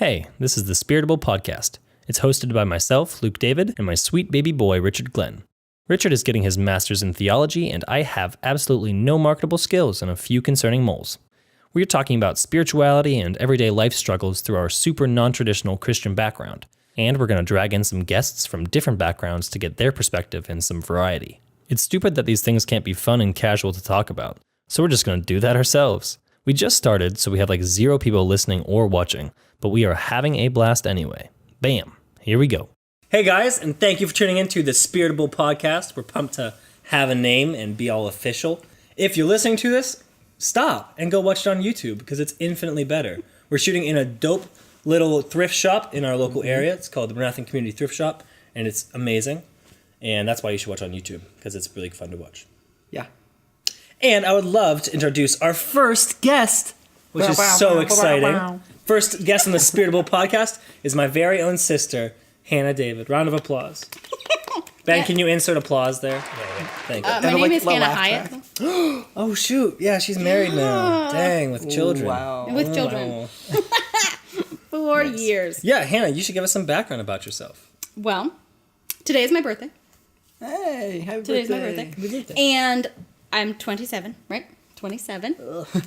Hey, this is the Spiritable podcast. It's hosted by myself, Luke David, and my sweet baby boy, Richard Glenn. Richard is getting his master's in theology, and I have absolutely no marketable skills and a few concerning moles. We are talking about spirituality and everyday life struggles through our super non-traditional Christian background, and we're going to drag in some guests from different backgrounds to get their perspective and some variety. It's stupid that these things can't be fun and casual to talk about, so we're just going to do that ourselves. We just started, so we have like 0 people listening or watching, but we are having a blast anyway. Bam, here we go. Hey guys, and thank you for tuning in to the Spiritable podcast. We're pumped to have a name and be all official. If you're listening to this, stop and go watch it on YouTube because it's infinitely better. We're shooting in a dope little thrift shop in our local area. It's called the Marathon Community Thrift Shop, and it's amazing. And that's why you should watch on YouTube because it's really fun to watch. Yeah. And I would love to introduce our first guest, which is so exciting. First guest on the Spiritable podcast is my very own sister, Hannah David. Round of applause. Ben, can you insert applause there? Yeah. Thank you. My name is Hannah Hyatt. Oh, shoot. Yeah, she's married now. Dang, with children. Wow. With children. 4 years. Yeah, Hannah, you should give us some background about yourself. Well, today is my birthday. Hey, happy Today's birthday. my birthday. And I'm 27, right? 27.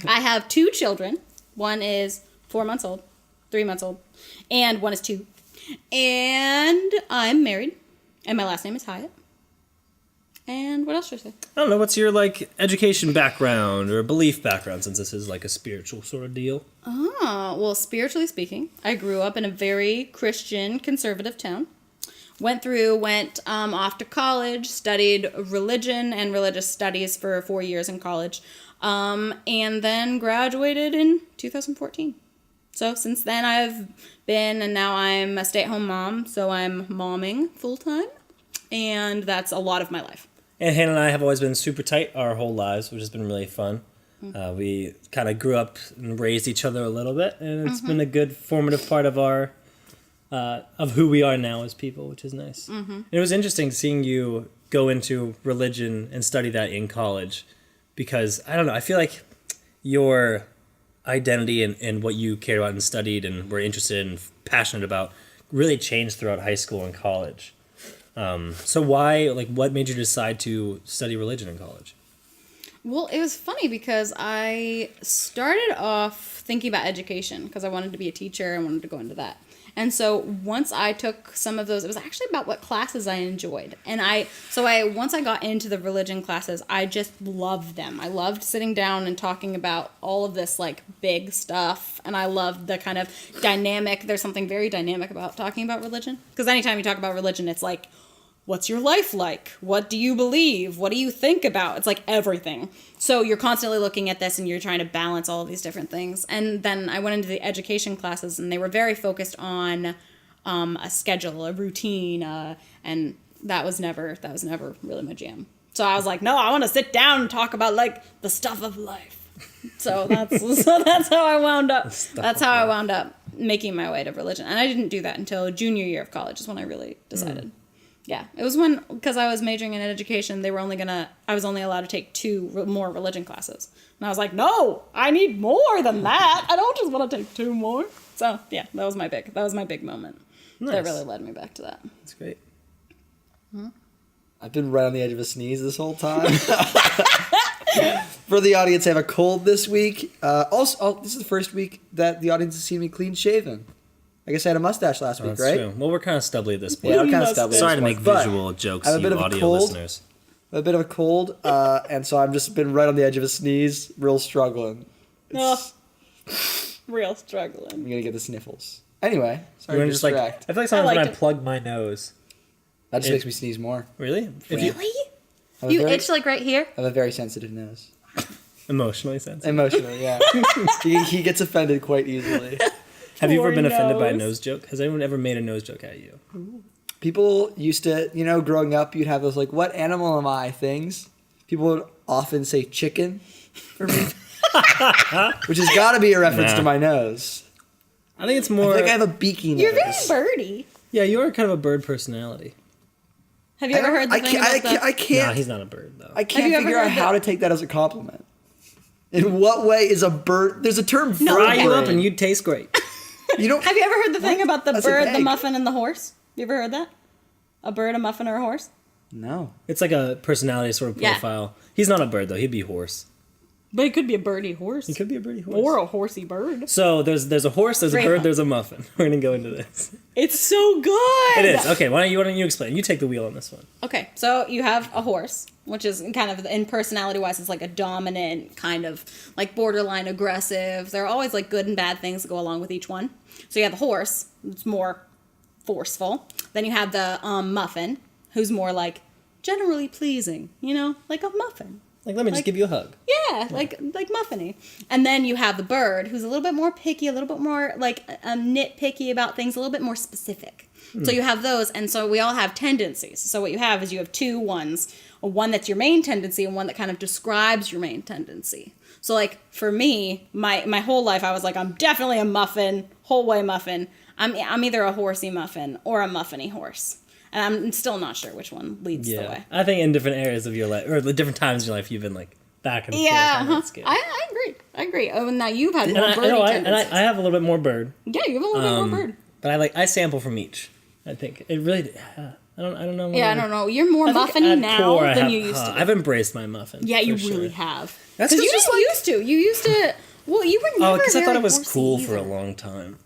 I have 2 children. One is 4 months old, 3 months old, and one is 2. And I'm married, and my last name is Hyatt. And what else should I say? I don't know, what's your, education background or belief background, since this is, a spiritual sort of deal? Oh, well, spiritually speaking, I grew up in a very Christian, conservative town. Went off to college, studied religion and religious studies for 4 years in college, and then graduated in 2014. So since then and now I'm a stay-at-home mom, so I'm momming full-time, and that's a lot of my life. And Hannah and I have always been super tight our whole lives, which has been really fun. Mm-hmm. We kind of grew up and raised each other a little bit, and it's been a good formative part of our of who we are now as people, which is nice. Mm-hmm. And it was interesting seeing you go into religion and study that in college, because, I don't know, I feel like your identity and what you cared about and studied and were interested and passionate about really changed throughout high school and college. So why, what made you decide to study religion in college? Well, it was funny because I started off thinking about education because I wanted to be a teacher and wanted to go into that. And so once I took some of those, it was actually about what classes I enjoyed. And once I got into the religion classes, I just loved them. I loved sitting down and talking about all of this big stuff. And I loved the kind of dynamic. There's something very dynamic about talking about religion. Because anytime you talk about religion, it's what's your life like? What do you believe? What do you think about? It's everything. So you're constantly looking at this and you're trying to balance all of these different things. And then I went into the education classes and they were very focused on a schedule, a routine, and that was never really my jam. So I was no, I want to sit down and talk about the stuff of life. So that's how I wound up. That's how I wound up making my way to religion. And I didn't do that until junior year of college is when I really decided. Yeah, it was because I was majoring in education, I was only allowed to take 2 more religion classes. And I was no, I need more than that. I don't just want to take 2 more. So, yeah, that was my big moment. Nice. That really led me back to that. That's great. Hmm? I've been right on the edge of a sneeze this whole time. For the audience, I have a cold this week. This is the first week that the audience has seen me clean shaven. I guess I had a mustache last week, right? True. Well, we're kind of stubbly at this point. Yeah, we're kind of stubbly. Sorry to make visual jokes, you audio listeners. I have a bit of a cold, and so I've just been right on the edge of a sneeze, real struggling. Real struggling. I'm going to get the sniffles. Anyway, sorry to distract. I feel like sometimes when I plug my nose, that just makes me sneeze more. Really? Really? You itch right here? I have a very sensitive nose. Emotionally sensitive? Emotionally, yeah. he gets offended quite easily. Have you ever been offended by a nose joke? Has anyone ever made a nose joke at you? People used to, growing up, you'd have those, what animal am I things. People would often say chicken for me. Which has got to be a reference to my nose. I think it's more... I think I have a beaky nose. You're very birdy. Yeah, you are kind of a bird personality. Have you ever heard the thing about I can't... No, he's not a bird, though. I can't figure out how to take that as a compliment. In what way is a bird... There's a term bird Fry you up and you'd taste great. You don't. Have you ever heard the thing about the That's an bird, the egg. muffin, and the horse? You ever heard that? A bird, a muffin, or a horse? No. It's like a personality sort of Yeah. profile. He's not a bird though. He'd be horse. But it could be a birdie horse. He could be a birdie horse. Or a horsey bird. So there's a horse, there's Great a bird, one. there's a muffin. We're gonna go into this. It's so good! It is. Okay, why don't you explain? You take the wheel on this one. Okay, so you have a horse, which is kind of, in personality-wise, it's like a dominant, kind of, like, borderline aggressive. There are always, like, good and bad things that go along with each one. So you have a horse, it's more forceful. Then you have the muffin, who's more, like, generally pleasing, you know? Like a muffin. Like, let me just give you a hug. Yeah, like muffiny. And then you have the bird, who's a little bit more picky, a little bit more like nitpicky about things, a little bit more specific. So you have those, and so we all have tendencies. So what you have is you have two ones, one that's your main tendency and one that kind of describes your main tendency. So like for me, my whole life I was like, I'm definitely a muffin, whole way muffin. I'm either a horsey muffin or a muffiny horse. And I'm still not sure which one leads the way. I think in different areas of your life, or the different times in your life, you've been like back and forth on that scale. I agree. Oh, now you've had more and birdie I tendencies. have a little bit more bird, Yeah, you have a little bit more bird. but I sample from each. I think it really. I don't know. Yeah, I don't know. You're more muffiny now than you used to be. I've embraced my muffin. Yeah, you for really sure. have. That's Because you just didn't used to. You used to. Well, you were never. Oh, because I thought it was horsey cool either. for a long time.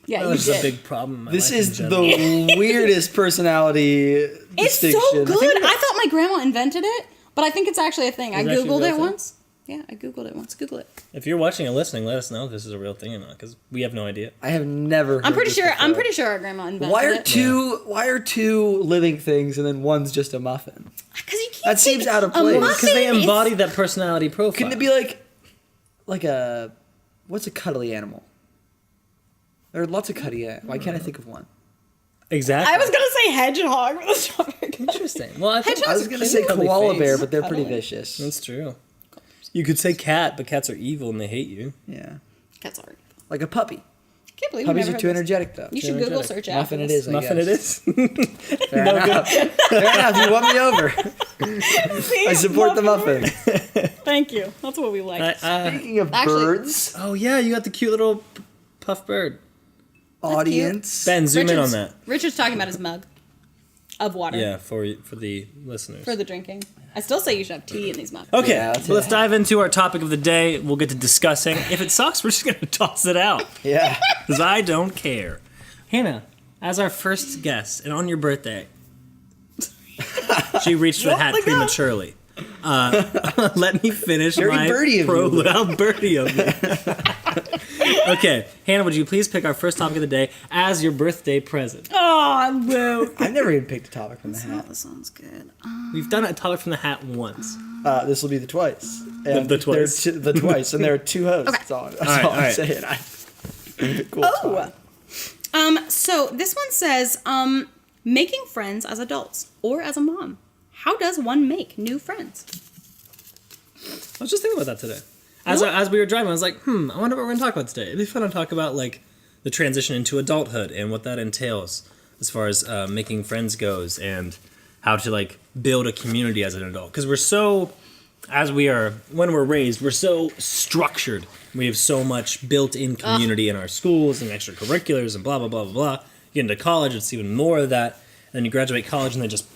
Yeah, That you was did. a big problem. In my This life is in general. the weirdest personality It's distinction. so good. I thought my grandma invented it, but I think it's actually a thing. I It's actually a googled real it thing? once. Yeah, I googled it once. Google it. If you're watching or listening, let us know if this is a real thing or not, because we have no idea. I have never. I'm heard pretty this sure. I'm before. pretty sure our grandma invented Why are it. two? Why are two living things and then one's just a muffin? Because you can't. That seems take out of a place. muffin Because they is- embody that personality profile. Couldn't it be like a what's a cuddly animal? There are lots of cuddly animals. Why can't I think of one? Exactly. I was gonna say hedgehog. But that's not very good. Interesting. Well, I think I was gonna they say have cuddly koala face. bear, but they're pretty Cuddly. vicious. That's true. You could say cat, but cats are evil and they hate you. Yeah, Cats are. Like a puppy. Can't believe Puppies we are never too had this. energetic though. You Too should Google energetic. search after Muffin it this. is. I Muffin guess. it is. Fair enough. Fair enough. You won me over. I support the muffin. Thank you. That's what we like. Speaking of Actually- birds, Oh yeah, you got the cute little puff bird. audience. Ben, zoom in on Richard's- that. Richard's talking about his mug of water Yeah, for the listeners. for the drinking. I still say you should have tea in these mugs. Okay, Yeah, so let's dive into our topic of the day. We'll get to discussing. If it sucks, we're just gonna toss it out Yeah. because I don't care. Hannah, as our first guest, and on your birthday, she reached for the hat prematurely. Let me finish Very my birdie of you. How birdie of me. Okay, Hannah, would you please pick our first topic of the day as your birthday present? Oh, boo. I've never even picked a topic from the hat. That sounds good. We've done a topic from the hat once. This will be the twice. And The twice. The twice, and there are two hosts. Okay. That's all, all I'm right. saying. Cool. Oh. So this one says, making friends as adults or as a mom. How does one make new friends? I was just thinking about that today. As we were driving, I was like, I wonder what we're going to talk about today. It'd be fun to talk about, like, the transition into adulthood and what that entails as far as making friends goes and how to, like, build a community as an adult. Because we're so, when we're raised, we're so structured. We have so much built-in community in our schools and extracurriculars and blah, blah, blah, blah, blah. You get into college, it's even more of that. And then you graduate college and they just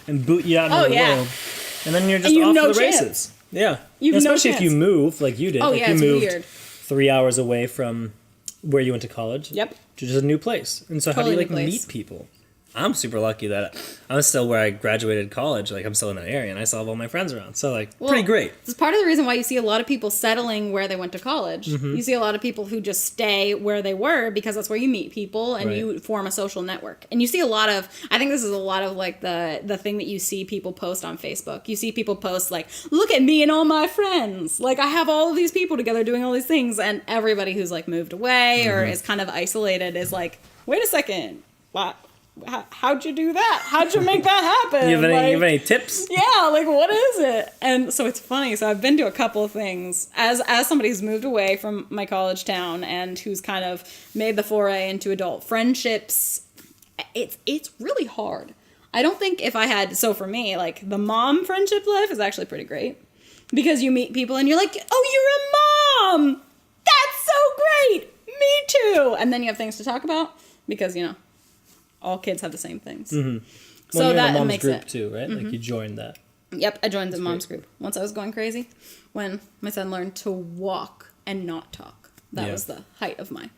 and boot you out into the world. And then you're just you've off no to the chance. races. Yeah. You've And no especially if you chance. move like you did. Oh, like yeah, you it's moved weird. 3 hours away from where you went to college. Yep. To just a new place. And so how do Totally you new like place. meet people? I'm super lucky that I'm still where I graduated college. Like I'm still in that area and I still have all my friends around. So like pretty great. It's part of the reason why you see a lot of people settling where they went to college. Mm-hmm. You see a lot of people who just stay where they were because that's where you meet people and Right. you form a social network. And you see a lot of, I think this is a lot of like the thing that you see people post on Facebook. You see people post like, look at me and all my friends. Like I have all of these people together doing all these things, and everybody who's like moved away or Mm-hmm. is kind of isolated is like, wait a second, what? How'd you do that? How'd you make that happen? You have Like- any tips? yeah, like what is it? And so it's funny. So I've been to a couple of things as somebody who's moved away from my college town and who's kind of made the foray into adult friendships. It's really hard. I don't think if I had, so for me, like the mom friendship life is actually pretty great because you meet people and you're like, oh, you're a mom. That's so great. Me too. And then you have things to talk about because, all kids have the same things. Mm-hmm. So you're in that the mom's makes group it. too, right? Like you joined that. Yep, I joined the mom's great. group once I was going crazy. When my son learned to walk and not talk. That was the height of my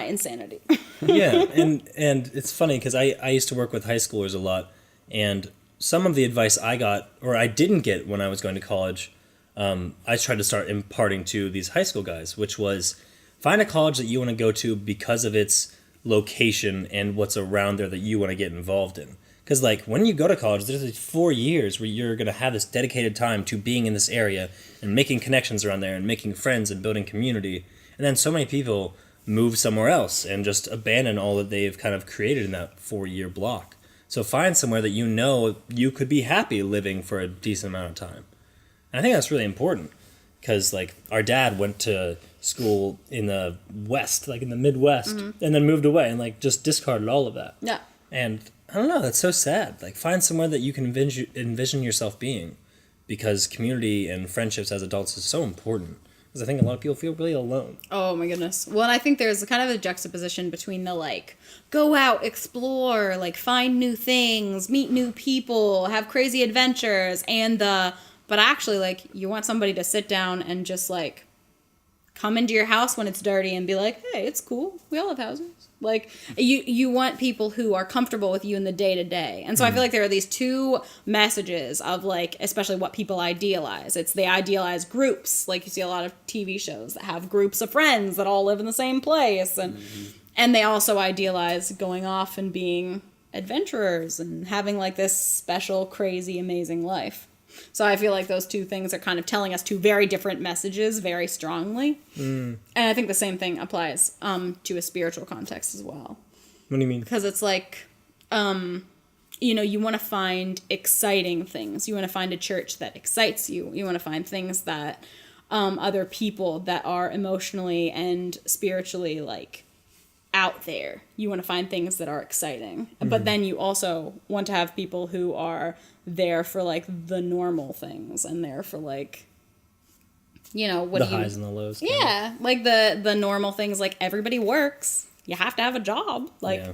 insanity. Yeah, and it's funny because I used to work with high schoolers a lot, and some of the advice I got, or I didn't get when I was going to college, I tried to start imparting to these high school guys, which was find a college that you want to go to because of its location and what's around there that you want to get involved in. Because, like, when you go to college, there's like 4 years where you're going to have this dedicated time to being in this area and making connections around there and making friends and building community. And then so many people move somewhere else and just abandon all that they've kind of created in that 4-year block. So find somewhere that you could be happy living for a decent amount of time. And I think that's really important because, like, our dad went to school in the West, like in the Midwest, and then moved away and, like, just discarded all of that. Yeah. And I don't know, that's so sad. Like, find somewhere that you can envision yourself being, because community and friendships as adults is so important. Because I think a lot of people feel really alone. Oh my goodness. Well, and I think there's kind of a juxtaposition between the like, go out, explore, like find new things, meet new people, have crazy adventures, and but actually like you want somebody to sit down and just like come into your house when it's dirty and be like, hey, it's cool. We all have houses. Like, you want people who are comfortable with you in the day-to-day. And so I feel like there are these two messages of, like, especially what people idealize. It's they idealize groups. Like, you see a lot of TV shows that have groups of friends that all live in the same place. And they also idealize going off and being adventurers and having, like, this special, crazy, amazing life. So I feel like those two things are kind of telling us two very different messages very strongly. And I think the same thing applies to a spiritual context as well. What do you mean? Because it's like, you want to find exciting things. You want to find a church that excites you. You want to find things that other people that are emotionally and spiritually like out there. You want to find things that are exciting. But then you also want to have people who are there for like the normal things and there for like what the highs and the lows. Yeah, like the normal things, like everybody works. You have to have a job. Like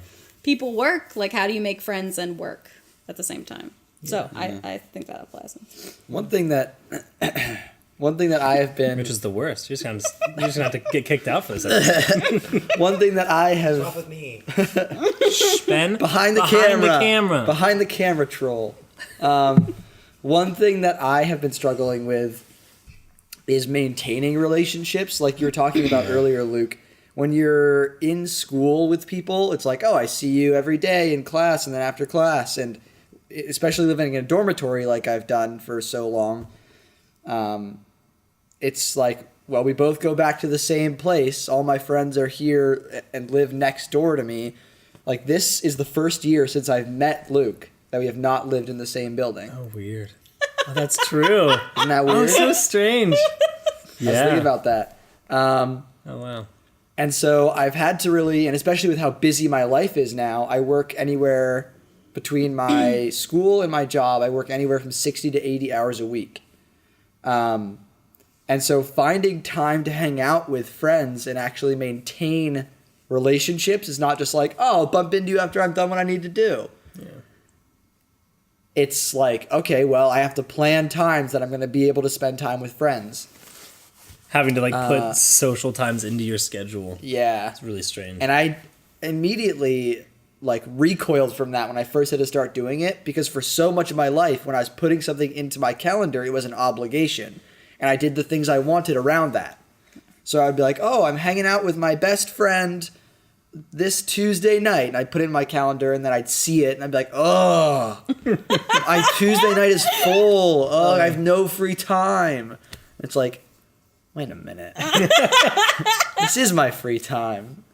people work. Like how do you make friends and work at the same time? So I think that applies. One thing that I have been, which is the worst. You're just gonna have to get kicked out for this episode. one thing that I have What's wrong with me? Ben, behind the camera troll. One thing that I have been struggling with is maintaining relationships, like you were talking about earlier, Luke. When you're in school with people, it's like, oh, I see you every day in class and then after class, and especially living in a dormitory like I've done for so long, it's like, well, we both go back to the same place. All my friends are here and live next door to me. Like, this is the first year since I've met Luke that we have not lived in the same building. Oh, weird. Oh, that's true. Isn't that weird? Oh, so strange. I was thinking about that. Oh, wow. And so I've had to really, and especially with how busy my life is now, I work anywhere between my school and my job. I work anywhere from 60 to 80 hours a week. And so finding time to hang out with friends and actually maintain relationships is not just like, oh, I'll bump into you after I'm done what I need to do. Yeah. It's like, okay, well, I have to plan times that I'm going to be able to spend time with friends. Having to like put social times into your schedule. Yeah. It's really strange. And I immediately like recoiled from that when I first had to start doing it, because for so much of my life, when I was putting something into my calendar, it was an obligation. And I did the things I wanted around that. So I'd be like, oh, I'm hanging out with my best friend this Tuesday night. And I'd put it in my calendar and then I'd see it and I'd be like, oh, my Tuesday night is full. Oh, I have no free time. It's like, wait a minute. This is my free time.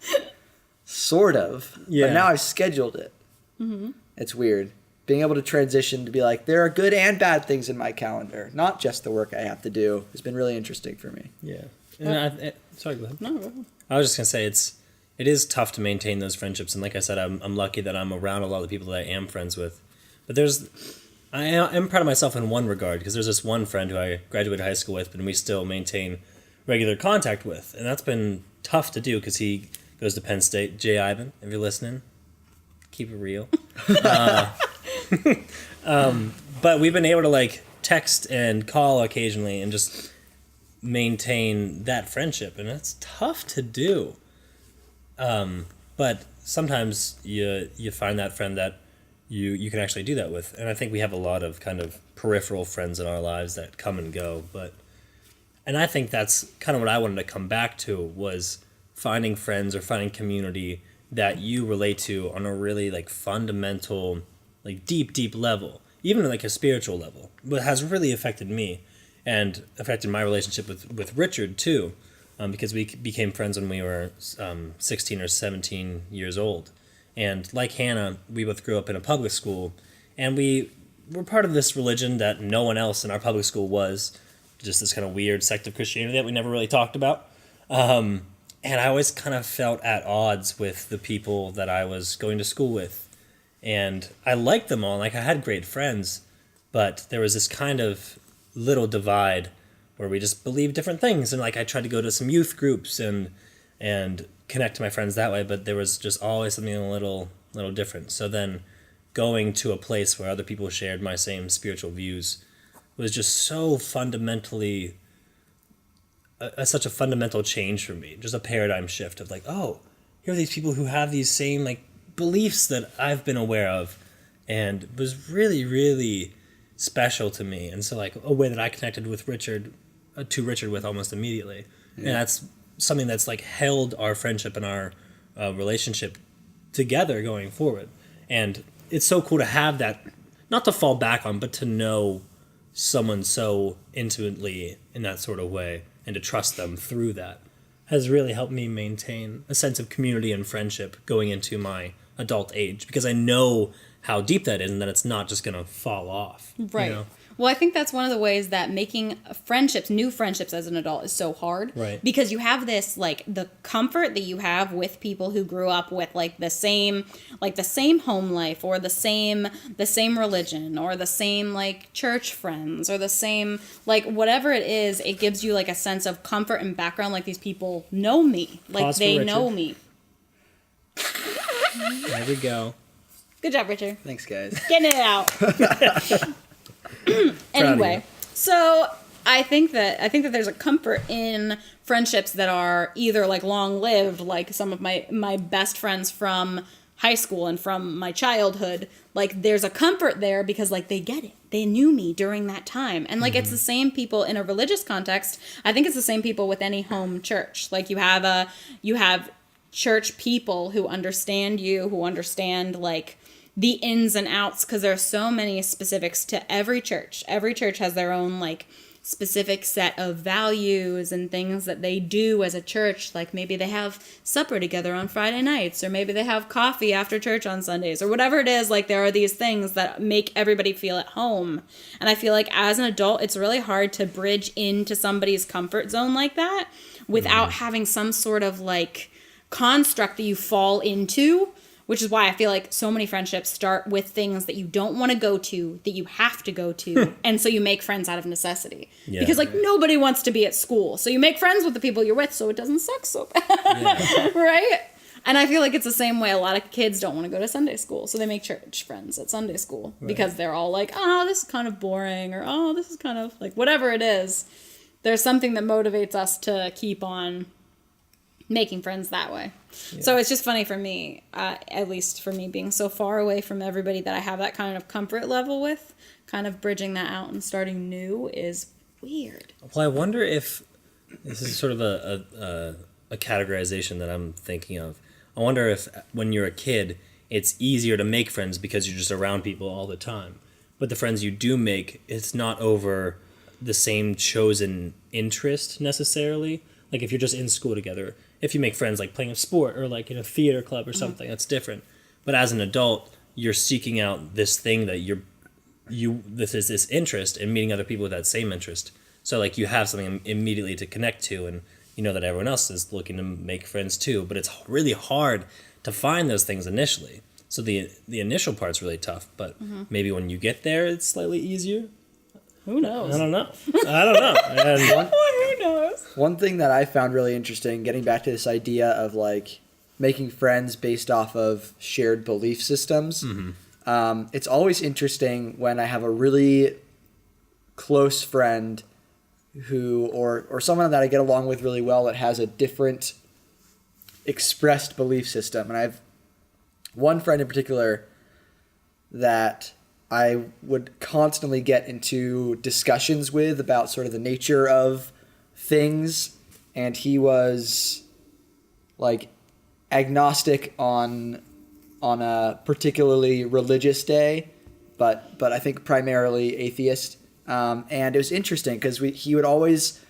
Sort of. Yeah. But now I've scheduled it. Mm-hmm. It's weird. Being able to transition to be like, there are good and bad things in my calendar, not just the work I have to do, has been really interesting for me. Yeah. And sorry, go ahead. No, go ahead. I was just going to say it is tough to maintain those friendships. And like I said, I'm lucky that I'm around a lot of the people that I am friends with. But I am proud of myself in one regard, because there's this one friend who I graduated high school with, and we still maintain regular contact with. And that's been tough to do because he goes to Penn State. Jay Ivan, if you're listening, keep it real. But we've been able to like text and call occasionally and just maintain that friendship, and it's tough to do. But sometimes you find that friend that you can actually do that with, and I think we have a lot of kind of peripheral friends in our lives that come and go. And I think that's kind of what I wanted to come back to, was finding friends or finding community that you relate to on a really like fundamental, like deep level, even like a spiritual level, but has really affected me and affected my relationship with Richard too, because we became friends when we were 16 or 17 years old. And like Hannah, we both grew up in a public school, and we were part of this religion that no one else in our public school was, just this kind of weird sect of Christianity that we never really talked about. And I always kind of felt at odds with the people that I was going to school with. And I liked them all, like I had great friends, but there was this kind of little divide where we just believed different things. And like I tried to go to some youth groups and connect to my friends that way, but there was just always something a little different. So then going to a place where other people shared my same spiritual views was just so fundamentally such a fundamental change for me, just a paradigm shift of like, oh, here are these people who have these same like beliefs that I've been aware of, and it was really, really special to me. And so like a way that I connected with Richard with almost immediately. Yeah. And that's something that's like held our friendship and our relationship together going forward. And it's so cool to have that, not to fall back on, but to know someone so intimately in that sort of way and to trust them through that has really helped me maintain a sense of community and friendship going into my adult age, because I know how deep that is and that it's not just going to fall off. Right. You know? Well, I think that's one of the ways that making new friendships as an adult is so hard. Right. Because you have this, like, the comfort that you have with people who grew up with, like, the same home life, or the same religion, or the same, like, church friends, or the same, like, whatever it is, it gives you, like, a sense of comfort and background, like, these people know me. Like, Pause they for know Richard. me. There we go. Good job, Richard. Thanks, guys. Getting it out. Anyway, so I think that there's a comfort in friendships that are either like long lived, like some of my best friends from high school and from my childhood. Like there's a comfort there because like they get it. They knew me during that time. And like it's the same people in a religious context. I think it's the same people with any home church. Like you have church people who understand you, who understand like the ins and outs, because there are so many specifics to every church. Every church has their own like specific set of values and things that they do as a church. Like maybe they have supper together on Friday nights, or maybe they have coffee after church on Sundays, or whatever it is. Like there are these things that make everybody feel at home. And I feel like as an adult, it's really hard to bridge into somebody's comfort zone like that without having some sort of like construct that you fall into. Which is why I feel like so many friendships start with things that you don't want to go to, that you have to go to. And so you make friends out of necessity. Yeah. Because like nobody wants to be at school. So you make friends with the people you're with so it doesn't suck so bad. Yeah. Right? And I feel like it's the same way a lot of kids don't want to go to Sunday school. So they make church friends at Sunday school. Right. Because they're all like, oh, this is kind of boring. Or, oh, this is kind of like whatever it is. There's something that motivates us to keep on making friends that way. Yeah. So it's just funny for me, at least for me being so far away from everybody that I have that kind of comfort level with, kind of bridging that out and starting new is weird. Well, I wonder if this is sort of a categorization that I'm thinking of. I wonder if when you're a kid, it's easier to make friends because you're just around people all the time. But the friends you do make, it's not over the same chosen interest necessarily. Like if you're just in school together, if you make friends like playing a sport or like in a theater club or something, that's different. But as an adult, you're seeking out this thing that this is this interest and meeting other people with that same interest. So like you have something immediately to connect to, and you know that everyone else is looking to make friends too. But it's really hard to find those things initially. So the initial part's really tough, but maybe when you get there, it's slightly easier. Who knows? I don't know. And knows? One thing that I found really interesting, getting back to this idea of like making friends based off of shared belief systems. It's always interesting when I have a really close friend who, or someone that I get along with really well that has a different expressed belief system. And I have one friend in particular that I would constantly get into discussions with about sort of the nature of things. And he was like agnostic on a particularly religious day, but I think primarily atheist. And it was interesting because he would always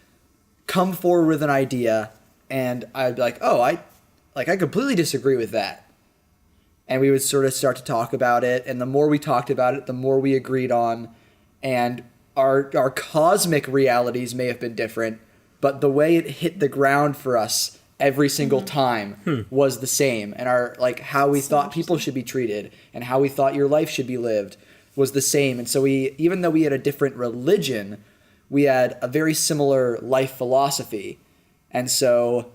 come forward with an idea, and I'd be like, oh, I completely disagree with that. And we would sort of start to talk about it, and the more we talked about it, the more we agreed on, and our cosmic realities may have been different, but the way it hit the ground for us every single time was the same, and our how we thought people should be treated and how we thought your life should be lived was the same. And so even though we had a different religion, we had a very similar life philosophy. And so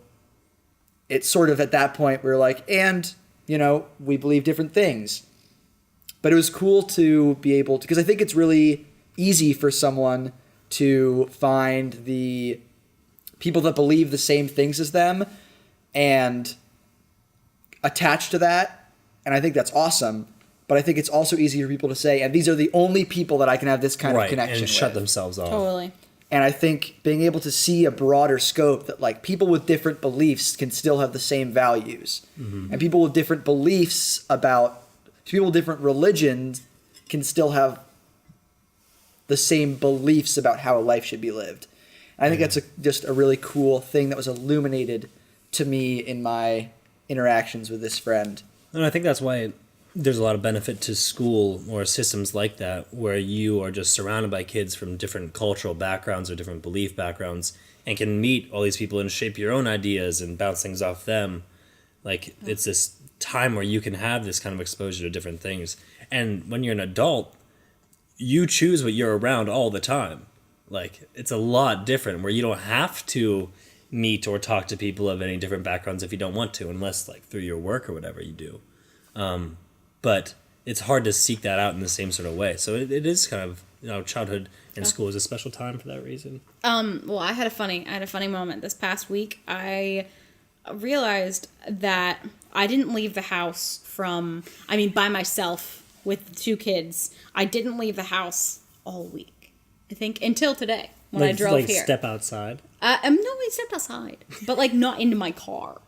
it's sort of at that point we were like, and we believe different things. But it was cool to be able to, because I think it's really easy for someone to find the people that believe the same things as them and attach to that. And I think that's awesome. But I think it's also easy for people to say, and these are the only people that I can have this kind of connection and shut with. themselves off. Totally. And I think being able to see a broader scope that people with different beliefs can still have the same values. And people with different beliefs people with different religions can still have the same beliefs about how a life should be lived. And I think that's just a really cool thing that was illuminated to me in my interactions with this friend. And I think that's why there's a lot of benefit to school or systems like that, where you are just surrounded by kids from different cultural backgrounds or different belief backgrounds and can meet all these people and shape your own ideas and bounce things off them. It's this time where you can have this kind of exposure to different things. And when you're an adult, you choose what you're around all the time. It's a lot different where you don't have to meet or talk to people of any different backgrounds if you don't want to, unless through your work or whatever you do. But it's hard to seek that out in the same sort of way. So it is kind of, childhood in school is a special time for that reason. Well, I had a funny moment this past week. I realized that I didn't leave the house by myself with 2 kids. I didn't leave the house all week, I think, until today when I drove here. Step outside? No, I stepped outside, but not into my car.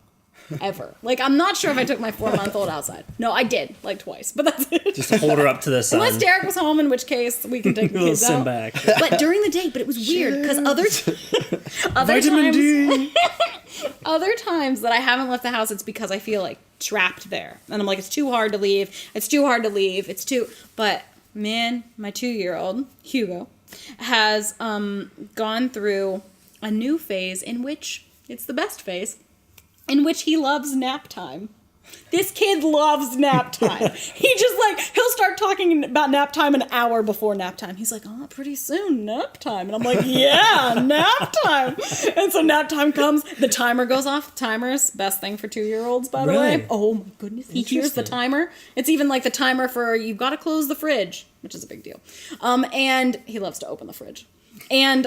Ever. I'm not sure if I took my 4-month-old outside. No, I did, twice, but that's it. Just hold her up to the sun. Unless Derek was home, in which case we can take the kids out. Back. But during the day, it was weird, because other times that I haven't left the house, it's because I feel trapped there. And I'm like, it's too hard to leave. But man, my 2-year-old, Hugo, has gone through a new phase in which it's the best phase, in which he loves nap time. This kid loves nap time. He just he'll start talking about nap time an hour before nap time. He's like, oh, pretty soon, nap time. And I'm like, yeah, nap time. And so nap time comes, the timer goes off. Timer's best thing for 2-year-olds, by the way. Oh my goodness. He hears the timer. It's even the timer for you've got to close the fridge, which is a big deal. And he loves to open the fridge. And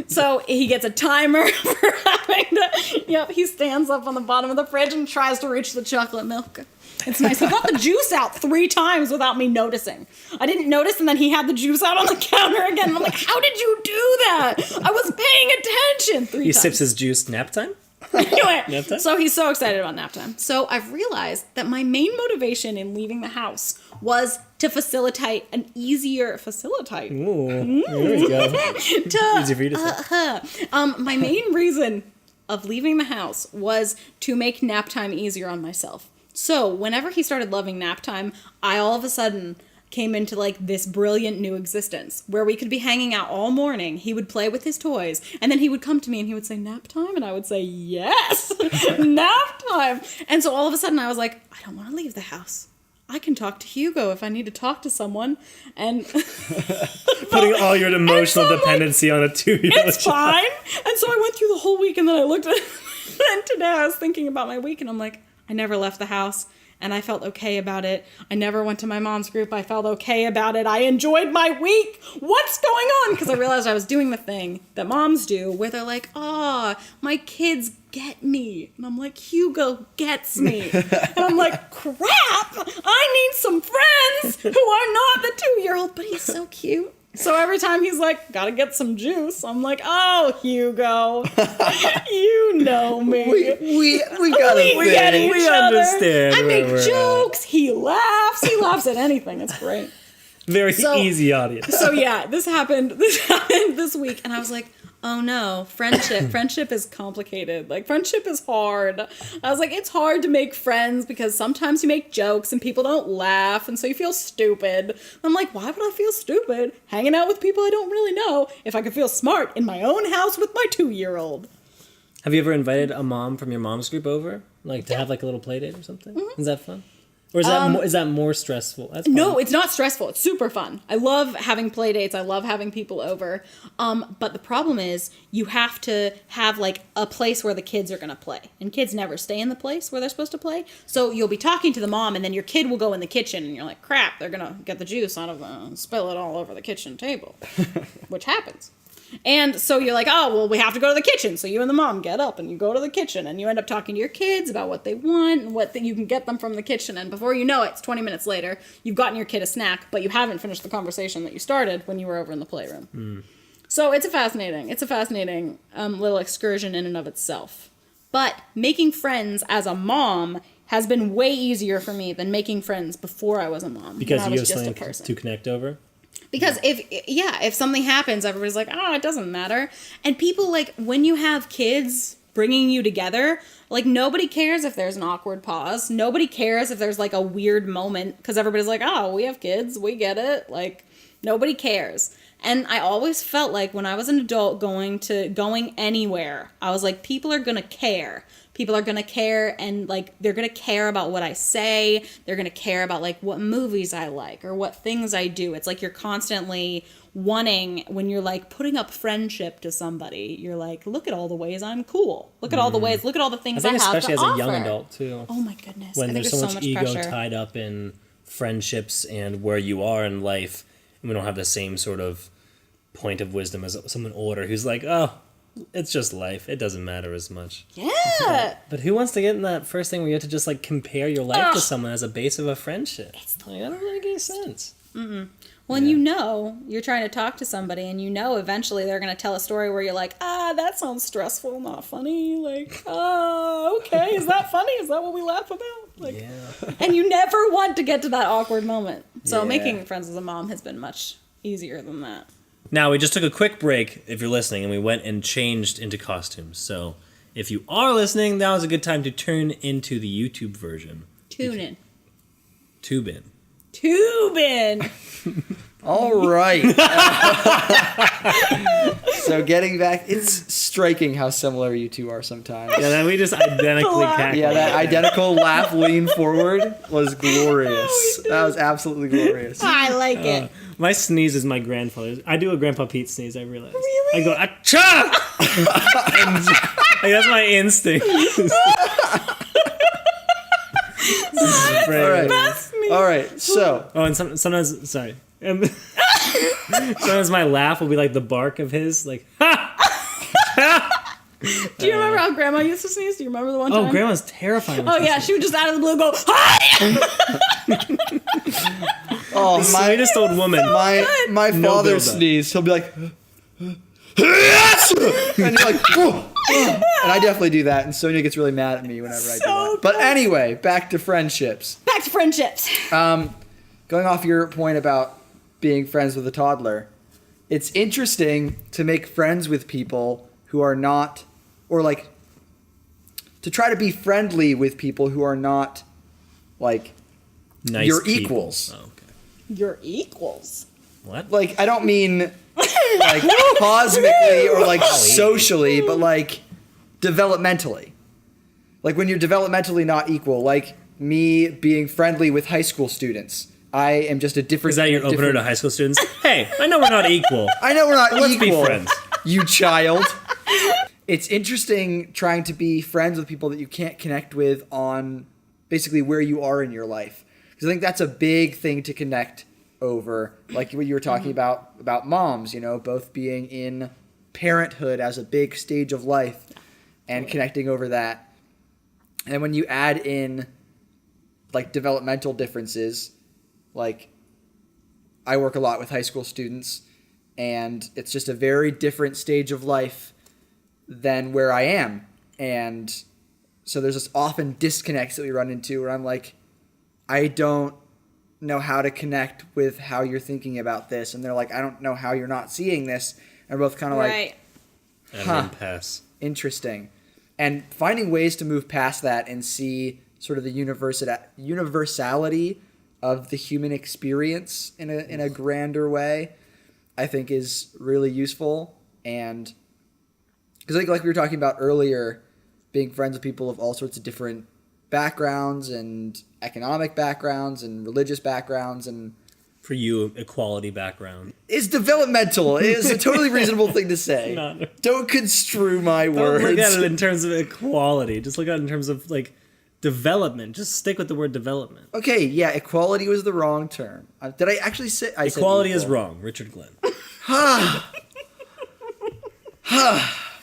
so he gets a timer for having to, he stands up on the bottom of the fridge and tries to reach the chocolate milk. It's nice. He got the juice out 3 times without me noticing. I didn't notice, and then he had the juice out on the counter again. And I'm like, how did you do that? I was paying attention 3 times. He sips his juice nap time? Anyway, so he's so excited about nap time. So I've realized that my main motivation in leaving the house was to facilitate an easier... Facilitate? Ooh, there we go. Easy for you to say. My main reason of leaving the house was to make nap time easier on myself. So whenever he started loving nap time, I all of a sudden came into this brilliant new existence where we could be hanging out all morning. He would play with his toys, and then he would come to me and he would say, nap time? And I would say, yes, nap time. And so all of a sudden I was like, I don't want to leave the house. I can talk to Hugo if I need to talk to someone. And Putting all your emotional dependency on a 2-year-old. it's fine. And so I went through the whole week, and then I looked at it. And today I was thinking about my week, and I'm like, I never left the house, and I felt okay about it. I never went to my mom's group. I felt okay about it. I enjoyed my week. What's going on? Because I realized I was doing the thing that moms do where they're like, my kids get me. And I'm like, Hugo gets me. And I'm like, crap, I need some friends who are not the 2-year-old, but he's so cute. So every time he's like, gotta get some juice, I'm like, oh, Hugo, you know me. We got a We get thing. each other. understand I where make we're at. jokes. He laughs. He laughs at anything. It's great. Very So- easy audience. So yeah, this happened this week, and I was like, oh no, friendship is complicated. Like, friendship is hard. I was like, it's hard to make friends because sometimes you make jokes and people don't laugh, and so you feel stupid. I'm like, why would I feel stupid hanging out with people I don't really know if I could feel smart in my own house with my 2-year-old? Have you ever invited a mom from your mom's group over? Like, to have like a little play date or something? Is that fun? Or is that more stressful? That's fun. No, it's not stressful. It's super fun. I love having play dates. I love having people over. But the problem is you have to have like a place where the kids are going to play. And kids never stay in the place where they're supposed to play. So you'll be talking to the mom and then your kid will go in the kitchen and you're like, crap, they're going to get the juice out of and spill it all over the kitchen table, which happens. And so you're like, oh, well, we have to go to the kitchen. So you and the mom get up and you go to the kitchen and you end up talking to your kids about what they want and what you can get them from the kitchen. And before you know it, it's 20 minutes later, you've gotten your kid a snack, but you haven't finished the conversation that you started when you were over in the playroom. So it's a fascinating little excursion in and of itself. But making friends as a mom has been way easier for me than making friends before I was a mom. Because when I you was have just a something person. to connect over? Because if something happens, everybody's like, oh, it doesn't matter. And people, like, when you have kids bringing you together, like, nobody cares if there's an awkward pause. Nobody cares if there's, like, a weird moment. Because everybody's like, oh, we have kids. We get it. Like, nobody cares. And I always felt like when I was an adult going anywhere, I was like, people are going to care. People are going to care, and, like, they're going to care about what I say. They're going to care about, like, what movies I like or what things I do. It's like you're constantly wanting, when you're, like, putting up friendship to somebody, you're like, look at all the ways I'm cool. Look at all the ways, look at all the things I have to offer. especially as a young adult, too. Oh, my goodness. When I think there's so much ego pressure. tied up in friendships and where you are in life, and we don't have the same sort of point of wisdom as someone older who's like, oh, it's just life. It doesn't matter as much. Yeah. But who wants to get in that first thing where you have to just like compare your life to someone as a base of a friendship? Like, that doesn't make any sense. Well, and you know, you're trying to talk to somebody and you know eventually they're going to tell a story where you're like, that sounds stressful, not funny. Like, okay, is that funny? Is that what we laugh about? Like, Yeah. And you never want to get to that awkward moment. So Yeah. making friends as a mom has been much easier than that. Now, we just took a quick break, if you're listening, and we went and changed into costumes. So, if you are listening, now is a good time to turn into the YouTube version. Tune in. Tube in. All right. So getting back, it's striking how similar you two are sometimes. Yeah, then we just identically cackled. Yeah, that identical laugh lean forward was glorious. That was absolutely glorious. I like it. My sneeze is my grandfather's. I do a Grandpa Pete sneeze, I realize. Really? I go, achha! And, like, that's my instinct. All right. That's me. All right. So Oh, and sometimes, sorry. Sometimes my laugh will be like the bark of his, like, ha! Do you remember how Grandma used to sneeze? Do you remember the one time? Oh, Grandma's terrifying. when Oh, she yeah, sneezes. she would just out of the blue go, oh, The sweetest old woman. my No father build-up. sneezed. He'll be like, yes! And you're like, "Whoa." And I definitely do that. And Sonia gets really mad at me whenever I do So that. But anyway, back to friendships. back to friendships. Going off your point about being friends with a toddler, it's interesting to make friends with people who are not, or like, to try to be friendly with people who are not, like, Nice your people. equals. Oh, okay. You're equals. What? Like, I don't mean like cosmically or like socially, but like developmentally. Like when you're developmentally not equal, like me being friendly with high school students. I am just a different... Is that your opener to high school students? Hey, I know we're not equal. I know we're not Let's equal. be friends. You child. It's interesting trying to be friends with people that you can't connect with on basically where you are in your life. Because I think that's a big thing to connect over. Like what you were talking about moms, you know, both being in parenthood as a big stage of life and connecting over that. And when you add in like developmental differences, like I work a lot with high school students, and it's just a very different stage of life than where I am. And so there's this often disconnects that we run into where I'm like, I don't know how to connect with how you're thinking about this. And they're like, I don't know how you're not seeing this. And we're both kind of like, Impasse. Interesting. And finding ways to move past that and see sort of the universality of the human experience in a grander way, I think is really useful. And because I think like we were talking about earlier, being friends with people of all sorts of different backgrounds and economic backgrounds and religious backgrounds, and For you, equality background. is developmental. It is a totally reasonable thing to say. No. Don't construe my Don't words. look at it in terms of equality. Just look at it in terms of like development. Just stick with the word development. Okay, yeah, equality was the wrong term. Did I actually say I said Equality is equal? wrong, Richard Glenn.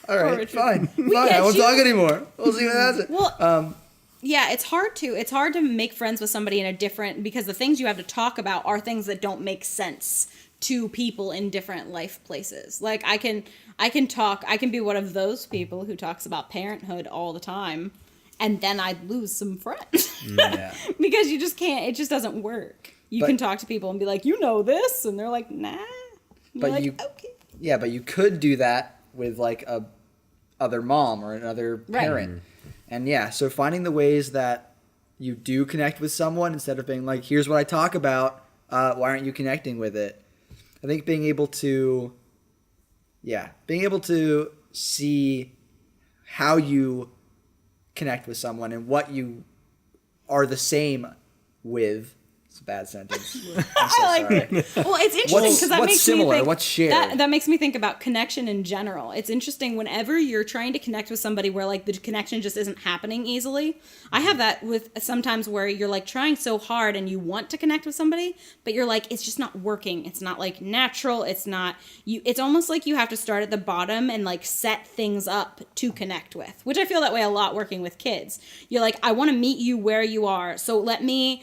All right, Richard. fine. I get won't you. talk anymore. We'll see what happens. Well, yeah, it's hard to make friends with somebody in a different, because the things you have to talk about are things that don't make sense to people in different life places. Like I can be one of those people who talks about parenthood all the time, and then I'd lose some friends. Yeah. Because you just can't, it just doesn't work. You can talk to people and be like, you know this, and they're like, nah. And But you're like, you- okay. Yeah, but you could do that with like a other mom or another Right. parent. And yeah, so finding the ways that you do connect with someone instead of being like, here's what I talk about, why aren't you connecting with it? I think being able to see how you connect with someone and what you are the same with. It's a bad sentence. I'm so I like sorry. it. Well, it's interesting because that what's makes similar? me think What's shared? That makes me think about connection in general. It's interesting whenever you're trying to connect with somebody where like the connection just isn't happening easily. I have that with sometimes where you're like trying so hard and you want to connect with somebody, but you're like it's just not working. It's not like natural. It's not you. It's almost like you have to start at the bottom and like set things up to connect with, which I feel that way a lot working with kids. You're like, I want to meet you where you are, so let me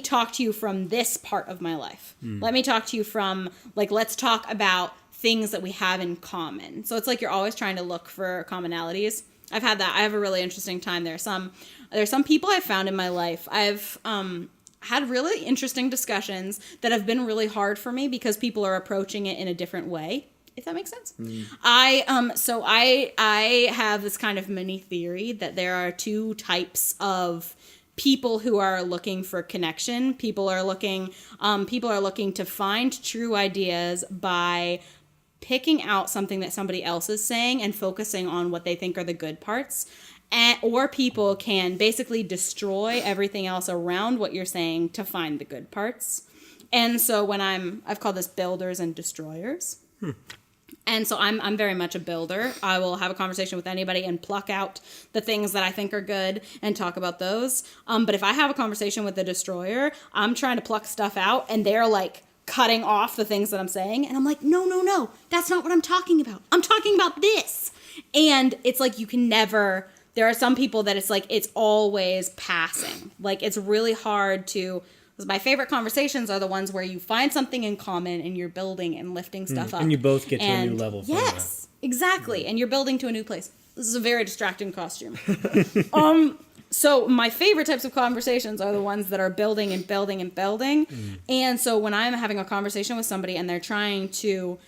talk to you from this part of my life. Let me talk to you from, like, let's talk about things that we have in common. So it's like you're always trying to look for commonalities. I've had that. I have a really interesting time. There's some people I've found in my life. I've had really interesting discussions that have been really hard for me because people are approaching it in a different way. If that makes sense. I have this kind of mini theory that there are two types of people who are looking for connection. People are looking to find true ideas by picking out something that somebody else is saying and focusing on what they think are the good parts. Or people can basically destroy everything else around what you're saying to find the good parts. And so when I've called this builders and destroyers. And so I'm very much a builder. I will have a conversation with anybody and pluck out the things that I think are good and talk about those. But if I have a conversation with a destroyer, I'm trying to pluck stuff out and they're like cutting off the things that I'm saying. And I'm like, no, that's not what I'm talking about. I'm talking about this. And it's like you can never, there are some people that it's like it's always passing. Like it's really hard to, because my favorite conversations are the ones where you find something in common and you're building and lifting stuff up. And you both get to a new level from yes, exactly. And you're building to a new place. This is a very distracting costume. So my favorite types of conversations are the ones that are building and building and building. And so when I'm having a conversation with somebody and they're trying to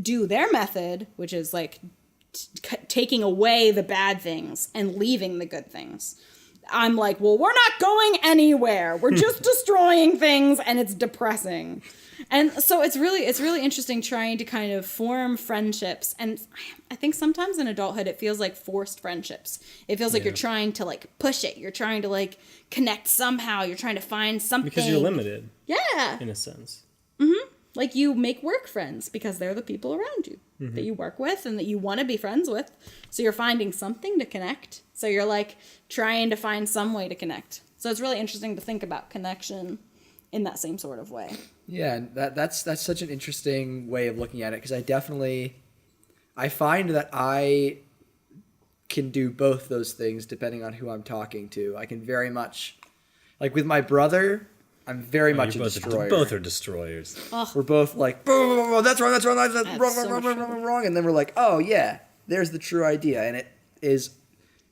do their method, which is like taking away the bad things and leaving the good things, I'm like, well, we're not going anywhere. We're just destroying things, and it's depressing. And so it's really interesting trying to kind of form friendships. And I think sometimes in adulthood, it feels like forced friendships. It feels like you're trying to like push it. You're trying to like connect somehow. You're trying to find something. Because you're limited. Yeah. In a sense. Mm-hmm. Like you make work friends because they're the people around you that you work with and that you want to be friends with. So you're finding something to connect. So you're like trying to find some way to connect. So it's really interesting to think about connection in that same sort of way. Yeah, that's such an interesting way of looking at it, because I find that I can do both those things depending on who I'm talking to. I can very much, like with my brother, I'm very much a destroyer. Both are destroyers. We're both like, that's wrong, that's so wrong, and then we're like, oh yeah, there's the true idea, and it is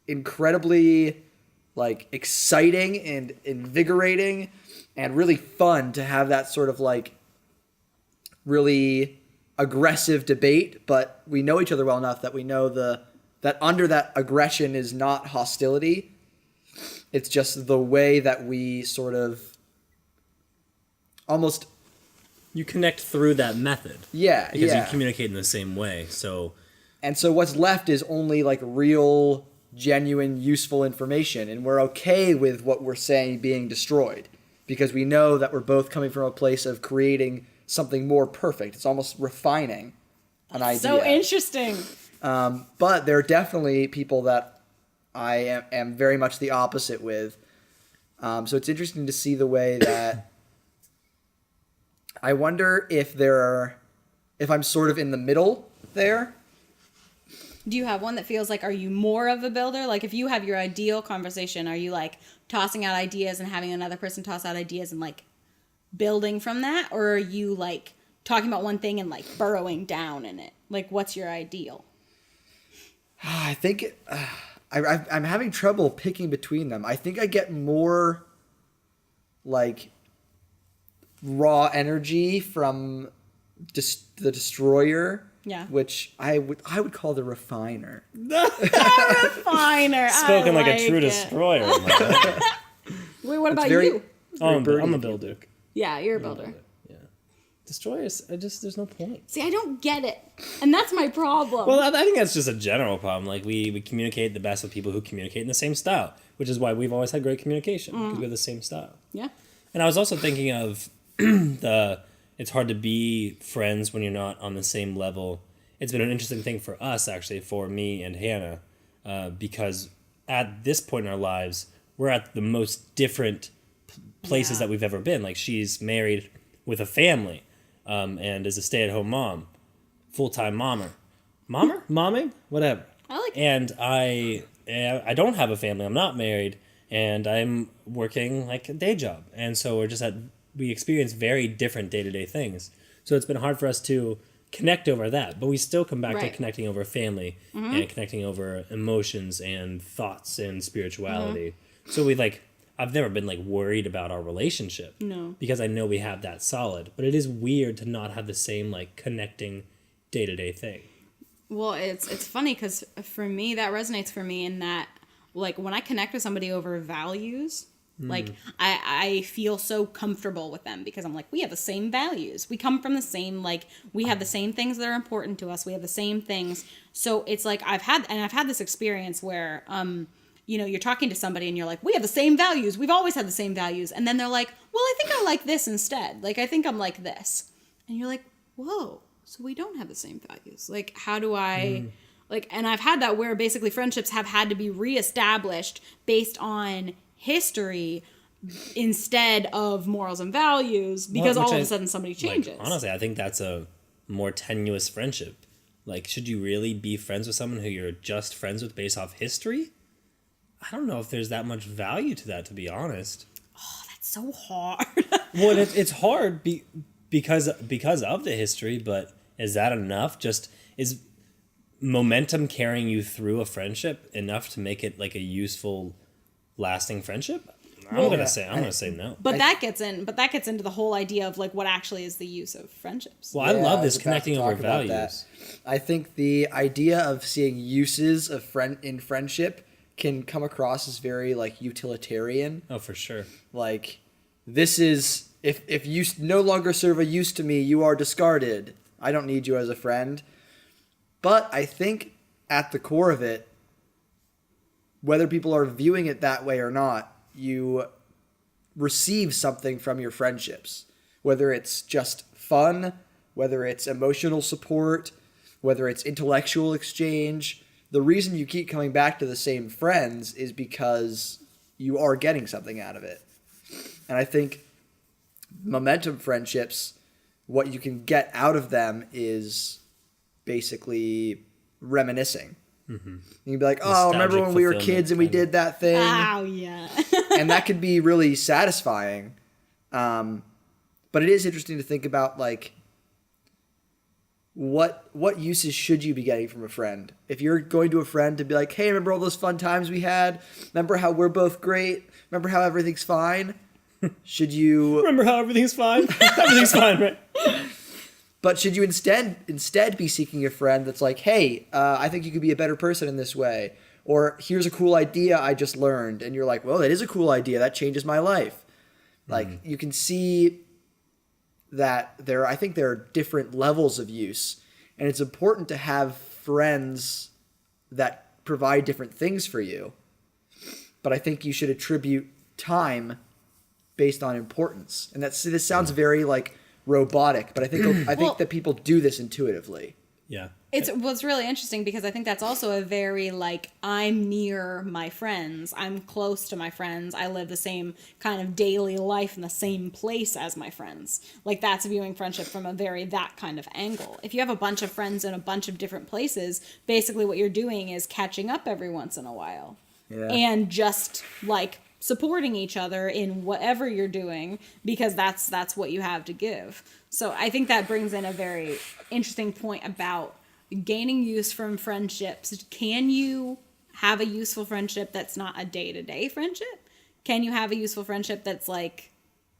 incredibly like exciting and invigorating and really fun to have that sort of like really aggressive debate, but we know each other well enough that we know that under that aggression is not hostility. It's just the way that we sort of almost... You connect through that method. Yeah, because you communicate in the same way, so... And so what's left is only like real, genuine, useful information, and we're okay with what we're saying being destroyed, because we know that we're both coming from a place of creating something more perfect. It's almost refining an idea. So interesting. But there are definitely people that I am very much the opposite with. So it's interesting to see the way that... I wonder if I'm sort of in the middle there. Do you have one that feels like, are you more of a builder? Like if you have your ideal conversation, are you like tossing out ideas and having another person toss out ideas and like building from that? Or are you like talking about one thing and like burrowing down in it? Like what's your ideal? I think I'm having trouble picking between them. I think I get more like raw energy from the destroyer. Yeah. Which I would call the refiner. Refiner. Spoken like a true destroyer. Wait, what about you? I'm a builder. Yeah, you're a builder. Yeah. Destroyers, there's no point. See, I don't get it. And that's my problem. Well, I think that's just a general problem. Like, we communicate the best with people who communicate in the same style, which is why we've always had great communication, because we have the same style. Yeah. And I was also thinking of it's hard to be friends when you're not on the same level. It's been an interesting thing for us, actually, for me and Hannah, because at this point in our lives, we're at the most different places that we've ever been. Like, she's married with a family and is a stay-at-home mom, full-time momming, whatever. I like it. And I don't have a family. I'm not married, and I'm working like a day job. And so we experience very different day-to-day things. So it's been hard for us to connect over that, but we still come back to connecting over family and connecting over emotions and thoughts and spirituality. So I've never been like worried about our relationship. No. Because I know we have that solid, but it is weird to not have the same like connecting day-to-day thing. Well, it's funny because for me, that resonates for me in that like when I connect with somebody over values, like I feel so comfortable with them because I'm like, we have the same values. We come from the same, like we have the same things that are important to us. We have the same things. So it's like I've had this experience where, you're talking to somebody and you're like, we have the same values. We've always had the same values. And then they're like, well, I think I like this instead. Like, I think I'm like this. And you're like, whoa, so we don't have the same values. Like, how do I... and I've had that where basically friendships have had to be reestablished based on history instead of morals and values because all of a sudden somebody changes. Like, honestly, I think that's a more tenuous friendship. Like, should you really be friends with someone who you're just friends with based off history? I don't know if there's that much value to that, to be honest. Oh, that's so hard. Well, it's hard because of the history, but is that enough? Is momentum carrying you through a friendship enough to make it like a useful, lasting friendship? I'm gonna say no. But that gets into the whole idea of like what actually is the use of friendships. Well, I love this connecting over values. I think the idea of seeing uses of in friendship can come across as very like utilitarian. Oh, for sure. Like, this is, if you no longer serve a use to me, you are discarded. I don't need you as a friend. But I think at the core of it, whether people are viewing it that way or not, you receive something from your friendships. Whether it's just fun, whether it's emotional support, whether it's intellectual exchange. The reason you keep coming back to the same friends is because you are getting something out of it. And I think momentum friendships, what you can get out of them is basically reminiscing. Mm-hmm. You can be like, oh, remember when we were kids and we did that thing? Oh, yeah. And that could be really satisfying. But it is interesting to think about, like, what uses should you be getting from a friend? If you're going to a friend to be like, hey, remember all those fun times we had? Remember how we're both great? Remember how everything's fine? Should you... Remember how everything's fine? Everything's fine, right? But should you instead be seeking a friend that's like, hey, I think you could be a better person in this way. Or here's a cool idea I just learned. And you're like, well, that is a cool idea. That changes my life. Like, you can see that I think there are different levels of use. And it's important to have friends that provide different things for you. But I think you should attribute time based on importance. And this sounds very, like, robotic, but I think that people do this intuitively. Yeah. It's what's really interesting because I think that's also a very, like, I'm near my friends. I'm close to my friends. I live the same kind of daily life in the same place as my friends. Like, that's viewing friendship from a very that kind of angle. If you have a bunch of friends in a bunch of different places, basically what you're doing is catching up every once in a while. Yeah. And just, like, supporting each other in whatever you're doing because that's what you have to give. So I think that brings in a very interesting point about gaining use from friendships. Can you have a useful friendship that's not a day-to-day friendship? Can you have a useful friendship that's like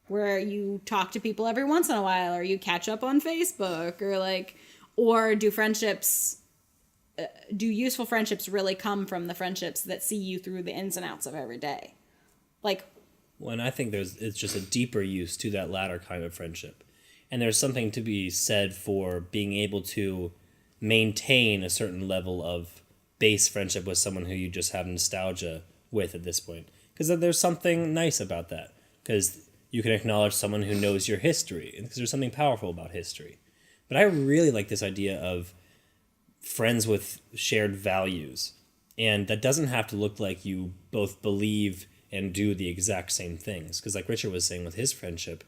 where you talk to people every once in a while or you catch up on Facebook or do useful friendships really come from the friendships that see you through the ins and outs of every day? Well, and I think it's just a deeper use to that latter kind of friendship. And there's something to be said for being able to maintain a certain level of base friendship with someone who you just have nostalgia with at this point. Because there's something nice about that. Because you can acknowledge someone who knows your history. Because there's something powerful about history. But I really like this idea of friends with shared values. And that doesn't have to look like you both believe and do the exact same things. Because like Richard was saying with his friendship,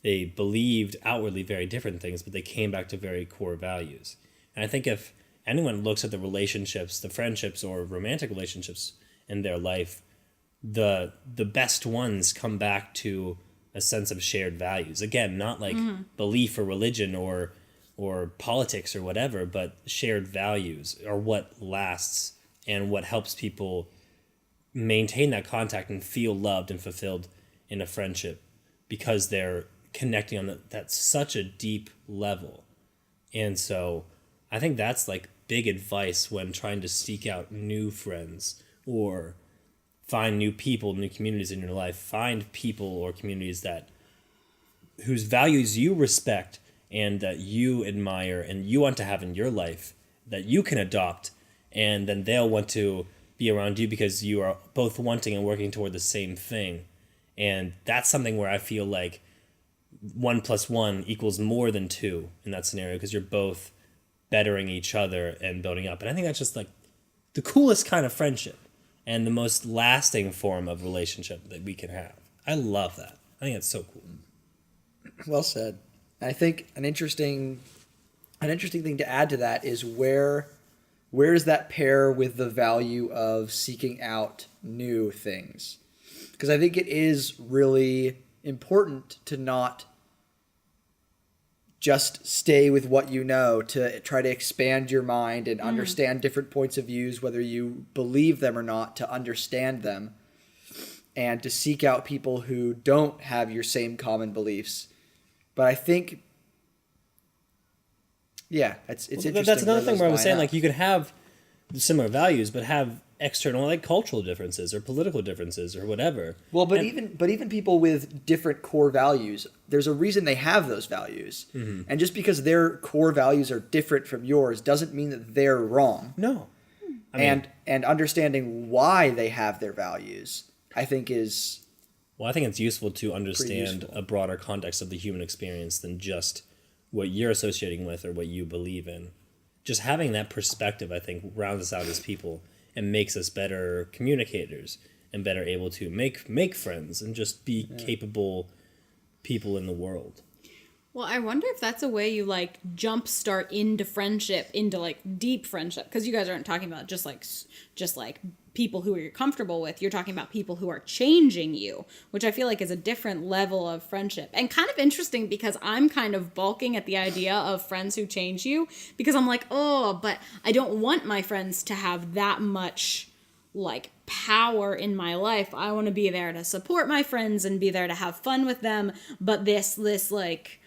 they believed outwardly very different things, but they came back to very core values. And I think if anyone looks at the relationships, the friendships or romantic relationships in their life, the best ones come back to a sense of shared values. Again, not like belief or religion or politics or whatever, but shared values are what lasts and what helps people maintain that contact and feel loved and fulfilled in a friendship because they're connecting on that's such a deep level. And so I think that's like big advice when trying to seek out new friends or find new people, new communities in your life. Find people or communities whose values you respect and that you admire and you want to have in your life that you can adopt, and then they'll want to be around you because you are both wanting and working toward the same thing. And that's something where I feel like 1 + 1 = more than 2 in that scenario because you're both bettering each other and building up. And I think that's just like the coolest kind of friendship and the most lasting form of relationship that we can have. I love that. I think it's so cool. Well said. I think an interesting thing to add to that is where does that pair with the value of seeking out new things? Because I think it is really important to not just stay with what you know, to try to expand your mind and understand different points of views, whether you believe them or not, to understand them, and to seek out people who don't have your same common beliefs. But I think, yeah, it's interesting. That's another thing where I was saying, like, you could have similar values, but have external, like cultural differences or political differences or whatever. Well, but even people with different core values, there's a reason they have those values. And just because their core values are different from yours doesn't mean that they're wrong. No. I mean, And understanding why they have their values, I think is... Well, I think it's useful to understand useful. a broader context of the human experience than just what you're associating with or what you believe in. Just having that perspective, I think, rounds us out as people and makes us better communicators and better able to make friends and just be capable people in the world. Well, I wonder if that's a way you like jumpstart into friendship, into like deep friendship, because you guys aren't talking about just like people who you're comfortable with. You're talking about people who are changing you, which I feel like is a different level of friendship. And kind of interesting because I'm kind of balking at the idea of friends who change you, because I'm like, oh, but I don't want my friends to have that much like power in my life. I want to be there to support my friends and be there to have fun with them. But this like,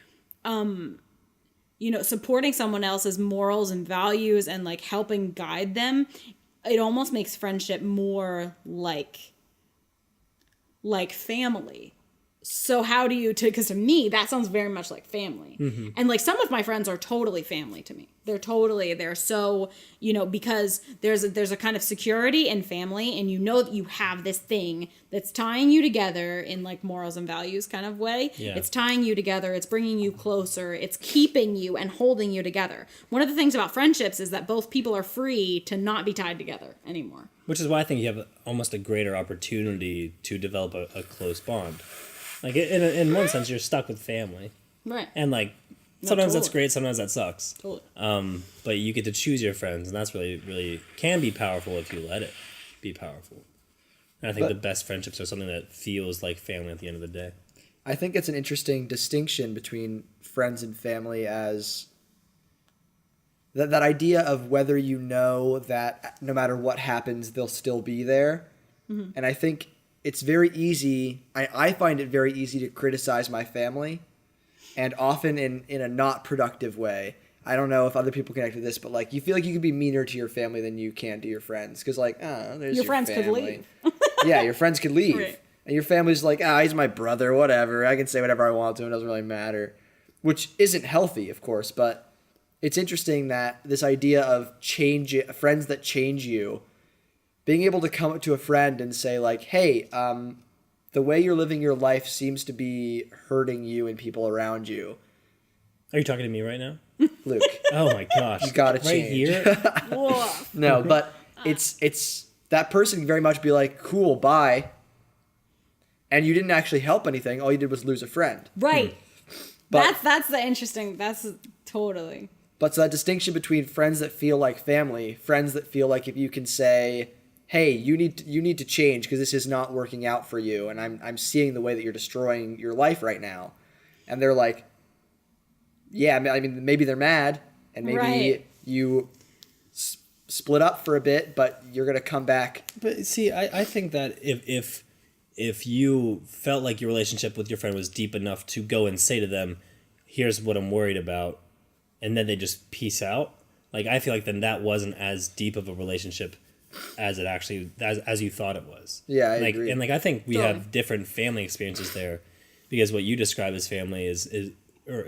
supporting someone else's morals and values and like helping guide them, it almost makes friendship more like family. So how do you, because to me, that sounds very much like family. Mm-hmm. And like some of my friends are totally family to me. They're so, because there's a kind of security in family, and that you have this thing that's tying you together in like morals and values kind of way. Yeah. It's tying you together. It's bringing you closer. It's keeping you and holding you together. One of the things about friendships is that both people are free to not be tied together anymore. Which is why I think you have almost a greater opportunity to develop a close bond. Like, in one sense, you're stuck with family. Right. And, like, sometimes that's great, sometimes that sucks. Totally. But you get to choose your friends, and that's really, really can be powerful if you let it be powerful. And I think the best friendships are something that feels like family at the end of the day. I think it's an interesting distinction between friends and family as... That idea of whether you know that no matter what happens, they'll still be there. Mm-hmm. And I think... It's very easy, I find it very easy to criticize my family, and often in a not productive way. I don't know if other people connect with this, but like you feel like you can be meaner to your family than you can to your friends. Because like, there's your friends family. could leave. Yeah, your friends could leave. Right. And your family's like, he's my brother, whatever. I can say whatever I want to him, it doesn't really matter. Which isn't healthy, of course, but it's interesting that this idea of friends that change you, being able to come up to a friend and say like, hey, the way you're living your life seems to be hurting you and people around you. Are you talking to me right now? Luke. Oh my gosh. You gotta right change. Here? No, but it's that person can very much be like, cool, bye. And you didn't actually help anything. All you did was lose a friend. Right. But that's the interesting, that's totally. But so that distinction between friends that feel like family, friends that feel like if you can say, hey, you need to change because this is not working out for you, and I'm seeing the way that you're destroying your life right now. And they're like, yeah, I mean, maybe they're mad, and maybe you split up for a bit, but you're going to come back. But see, I think that if you felt like your relationship with your friend was deep enough to go and say to them, here's what I'm worried about, and then they just peace out, like I feel like then that wasn't as deep of a relationship as it actually as you thought it was. Yeah, I agree. And like I think we have different family experiences there, because what you describe as family is or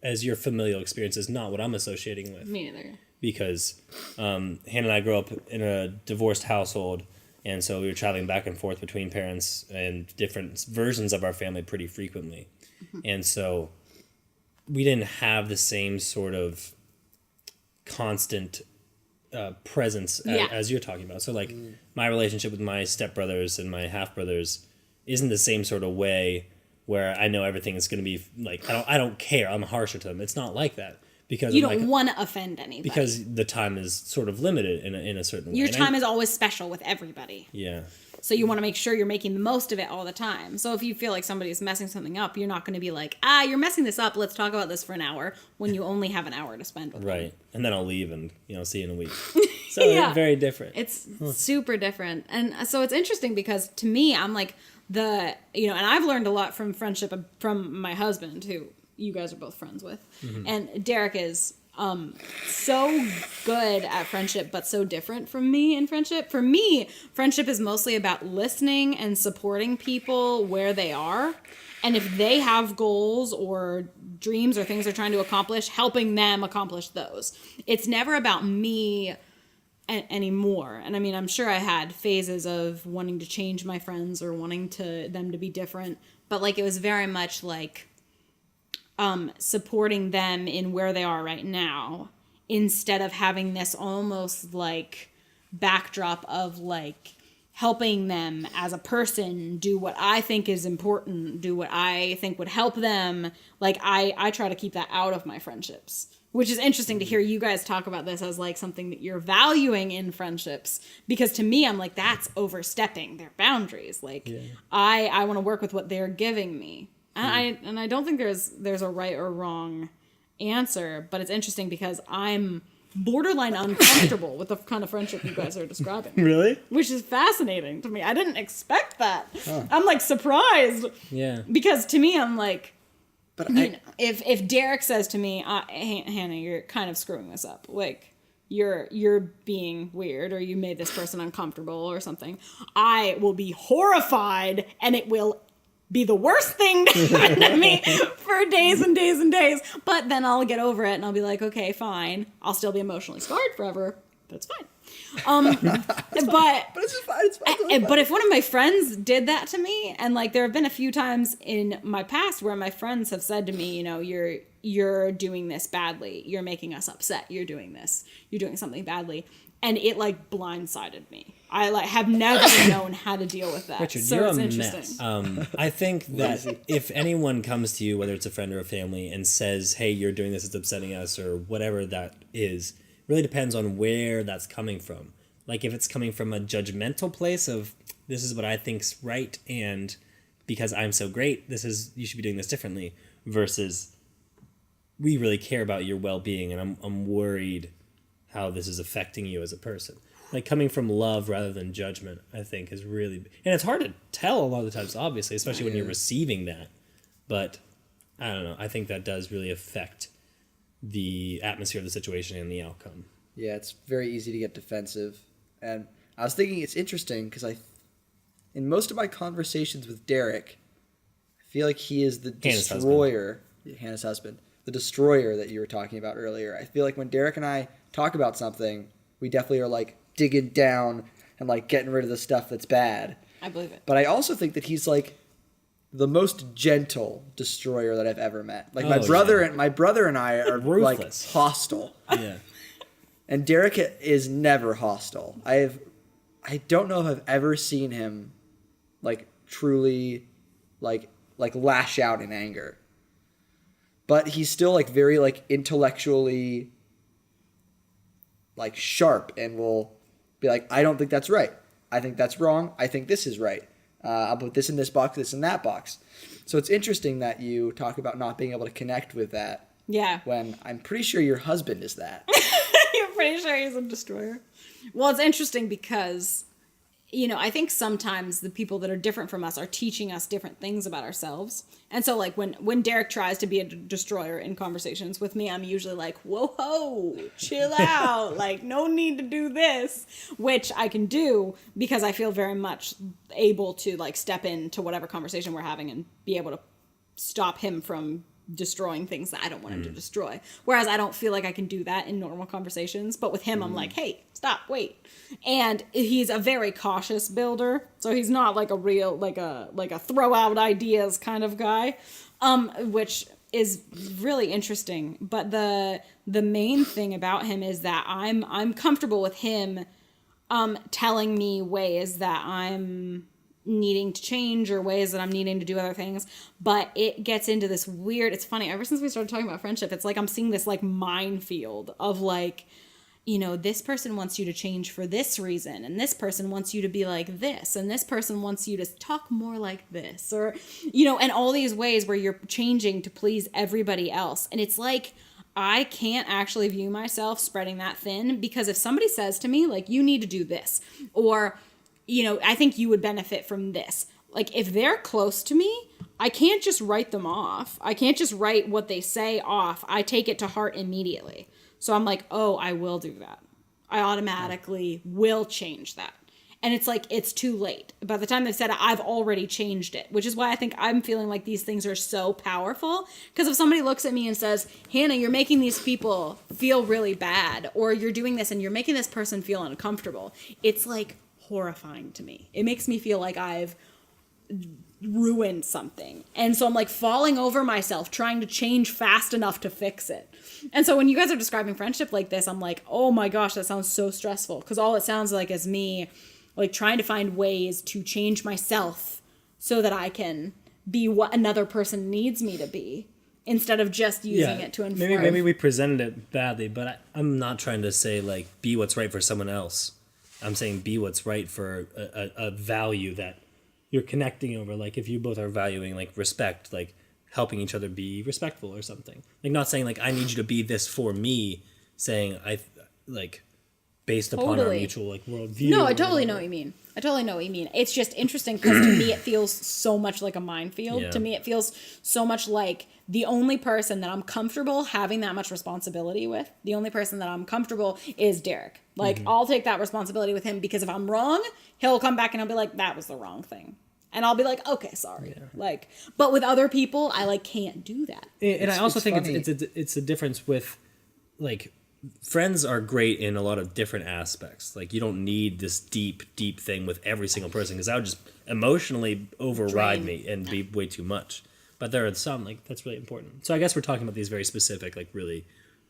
as your familial experience is not what I'm associating with. Me neither. Because Hannah and I grew up in a divorced household, and so we were traveling back and forth between parents and different versions of our family pretty frequently. Mm-hmm. And so we didn't have the same sort of constant presence as you're talking about. So like my relationship with my stepbrothers and my half-brothers isn't the same sort of way where I know everything is going to be like, I don't care, I'm harsher to them. It's not like that, because you don't want to offend anybody, because the time is sort of limited in a certain way. Your time is always special with everybody. Yeah. So you want to make sure you're making the most of it all the time. So if you feel like somebody is messing something up, you're not going to be like, you're messing this up, let's talk about this for an hour, when you only have an hour to spend with them. Right. And then I'll leave and, see you in a week. So yeah. Very different. It's super different. And so it's interesting because to me, I'm like and I've learned a lot from friendship from my husband, who you guys are both friends with. Mm-hmm. And Derek is so good at friendship, but so different from me in friendship. For me, friendship is mostly about listening and supporting people where they are. And if they have goals or dreams or things they're trying to accomplish, helping them accomplish those. It's never about me anymore. And I mean, I'm sure I had phases of wanting to change my friends or wanting them to be different. But like, it was very much like, supporting them in where they are right now, instead of having this almost like backdrop of like helping them as a person do what I think is important, do what I think would help them. Like I try to keep that out of my friendships, which is interesting to hear you guys talk about this as like something that you're valuing in friendships, because to me, I'm like, that's overstepping their boundaries. Like I want to work with what they're giving me. And I don't think there's a right or wrong answer, but it's interesting because I'm borderline uncomfortable with the kind of friendship you guys are describing. Really? Which is fascinating to me. I didn't expect that. Huh. I'm like surprised. Yeah. Because to me, I'm like, but if Derek says to me, Hannah, you're kind of screwing this up. Like, you're being weird, or you made this person uncomfortable or something, I will be horrified, and it will be the worst thing to happen to me for days and days and days. But then I'll get over it and I'll be like, okay, fine. I'll still be emotionally scarred forever. That's fine. But it's just fine. It's fine. But if one of my friends did that to me, and like there have been a few times in my past where my friends have said to me, you know, you're doing this badly. You're making us upset. You're doing this. You're doing something badly. And it like blindsided me. I like have never known how to deal with that. Richard, so you're it's a interesting. mess. I think that if anyone comes to you, whether it's a friend or a family, and says, hey, you're doing this, it's upsetting us, or whatever that is, really depends on where that's coming from. Like if it's coming from a judgmental place of, this is what I think's right, and because I'm so great, you should be doing this differently, versus we really care about your well-being, and I'm worried how this is affecting you as a person. Like coming from love rather than judgment, I think is really, and it's hard to tell a lot of the times, obviously, especially when you're receiving that. But I don't know. I think that does really affect the atmosphere of the situation and the outcome. Yeah, it's very easy to get defensive. And I was thinking it's interesting because in most of my conversations with Derek, I feel like he is the destroyer. Hannah's husband. The destroyer that you were talking about earlier. I feel like when Derek and I talk about something, we definitely are like digging down and like getting rid of the stuff that's bad. I believe it. But I also think that he's like the most gentle destroyer that I've ever met. Like my brother and I are ruthless. Like hostile. Yeah. And Derek is never hostile. I don't know if I've ever seen him like truly like lash out in anger. But he's still like very like intellectually like sharp, and will be like, I don't think that's right. I think that's wrong. I think this is right. I'll put this in this box, this in that box. So it's interesting that you talk about not being able to connect with that. Yeah. When I'm pretty sure your husband is that. You're pretty sure he's a destroyer. Well, it's interesting because, you know, I think sometimes the people that are different from us are teaching us different things about ourselves. And so, like, when Derek tries to be a destroyer in conversations with me, I'm usually like, whoa, chill out. Like, no need to do this. Which I can do because I feel very much able to, like, step into whatever conversation we're having and be able to stop him from destroying things that I don't want him to destroy. Whereas I don't feel like I can do that in normal conversations. But with him, I'm like, hey, stop, wait. And he's a very cautious builder. So he's not like a real, like a throw out ideas kind of guy, which is really interesting. But the main thing about him is that I'm comfortable with him telling me ways that I'm needing to change or ways that I'm needing to do other things. But it gets into this weird, it's funny, ever since we started talking about friendship, it's like I'm seeing this like minefield of like, you know, this person wants you to change for this reason, and this person wants you to be like this, and this person wants you to talk more like this, or, you know, and all these ways where you're changing to please everybody else. And it's like, I can't actually view myself spreading that thin, because if somebody says to me, like, you need to do this, or, you know, I think you would benefit from this. Like, if they're close to me, I can't just write them off. I can't just write what they say off. I take it to heart immediately. So I'm like, oh, I will do that. I automatically will change that. And it's like, it's too late. By the time they've said it, I've already changed it, which is why I think I'm feeling like these things are so powerful. Because if somebody looks at me and says, Hannah, you're making these people feel really bad, or you're doing this and you're making this person feel uncomfortable, it's like horrifying to me. It makes me feel like I've ruined something. And so I'm like falling over myself, trying to change fast enough to fix it. And so when you guys are describing friendship like this, I'm like, oh my gosh, that sounds so stressful. Because all it sounds like is me like trying to find ways to change myself so that I can be what another person needs me to be, instead of just using it to inform. Maybe we presented it badly, but I'm not trying to say like be what's right for someone else. I'm saying be what's right for a value that you're connecting over. Like if you both are valuing like respect, like helping each other be respectful or something. Like not saying like I need you to be this for me, saying I like based upon our mutual like worldview. No, I totally know what you mean. It's just interesting because to me it feels so much like a minefield. Yeah. To me it feels so much like the only person that I'm comfortable having that much responsibility with, the only person that I'm comfortable is Derek. Like I'll take that responsibility with him because if I'm wrong, he'll come back and he'll be like, that was the wrong thing. And I'll be like, okay, sorry. Yeah. Like, but with other people, I like can't do that. And I also think it's a difference with like friends are great in a lot of different aspects. Like you don't need this deep thing with every single person because that would just emotionally override me and be way too much. But there are some like that's really important. So I guess we're talking about these very specific, like really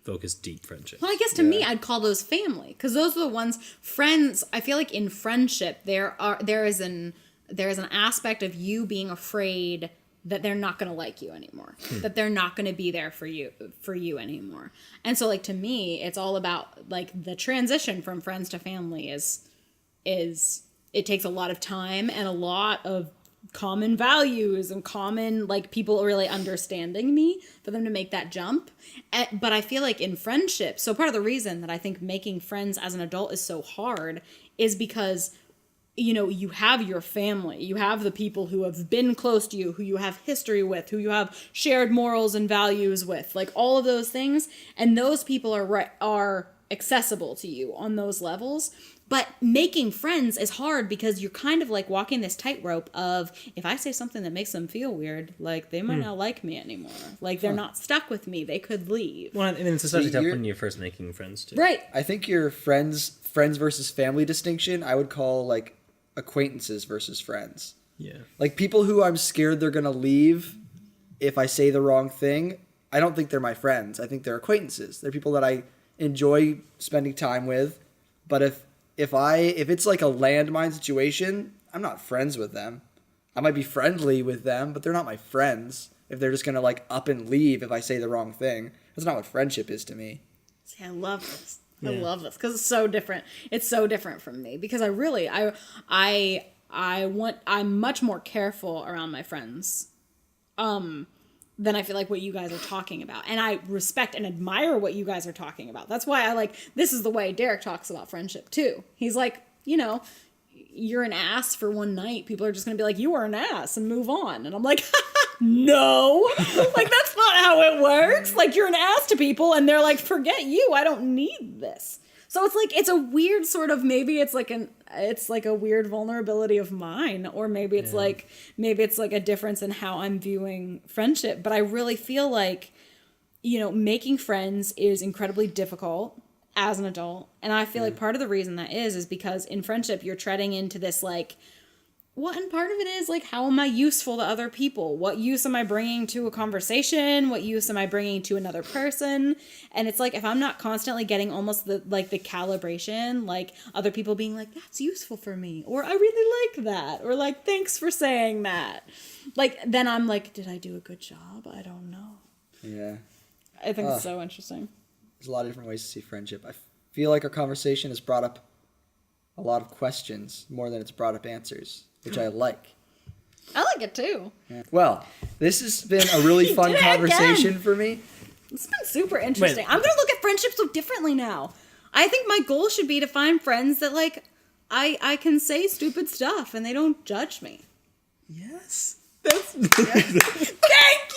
focused, deep friendships. Well, I guess to me, I'd call those family because those are the ones. Friends, I feel like in friendship there is an aspect of you being afraid that they're not going to like you anymore, that they're not going to be there for you anymore. And so like to me, it's all about like the transition from friends to family is it takes a lot of time and a lot of common values and common like people really understanding me for them to make that jump. But I feel like in friendship, so part of the reason that I think making friends as an adult is so hard is because you know, you have your family, you have the people who have been close to you, who you have history with, who you have shared morals and values with, like all of those things. And those people are accessible to you on those levels. But making friends is hard because you're kind of like walking this tightrope of if I say something that makes them feel weird, like they might not like me anymore. Like they're not stuck with me. They could leave. Well, and it's especially tough when you're first making friends too. Right. I think your friends versus family distinction, I would call like acquaintances versus friends. Yeah. Like people who I'm scared they're going to leave if I say the wrong thing, I don't think they're my friends. I think they're acquaintances. They're people that I enjoy spending time with. But if it's like a landmine situation, I'm not friends with them. I might be friendly with them, but they're not my friends if they're just going to like up and leave if I say the wrong thing. That's not what friendship is to me. See, I love this. I love this because it's so different. It's so different from me because I'm much more careful around my friends than I feel like what you guys are talking about. And I respect and admire what you guys are talking about. That's why this is the way Derek talks about friendship too. He's like, you know, you're an ass for one night. People are just going to be like, you are an ass and move on. And I'm like, no, like that's not how it works. Like you're an ass to people and they're like, forget you. I don't need this. So it's like, it's a weird sort of, maybe it's like a weird vulnerability of mine, or maybe it's like a difference in how I'm viewing friendship. But I really feel like, you know, making friends is incredibly difficult as an adult. And I feel like part of the reason that is because in friendship, you're treading into this like, and part of it is like, how am I useful to other people? What use am I bringing to a conversation? What use am I bringing to another person? And it's like, if I'm not constantly getting almost the calibration, like other people being like, that's useful for me, or I really like that, or like, thanks for saying that. Like, then I'm like, did I do a good job? I don't know. Yeah. I think it's so interesting. There's a lot of different ways to see friendship. I feel like our conversation has brought up a lot of questions more than it's brought up answers, which I like. I like it too. Yeah. Well, this has been a really fun conversation for me. It's been super interesting. I'm going to look at friendship so differently now. I think my goal should be to find friends that like I can say stupid stuff and they don't judge me. Yes. Thank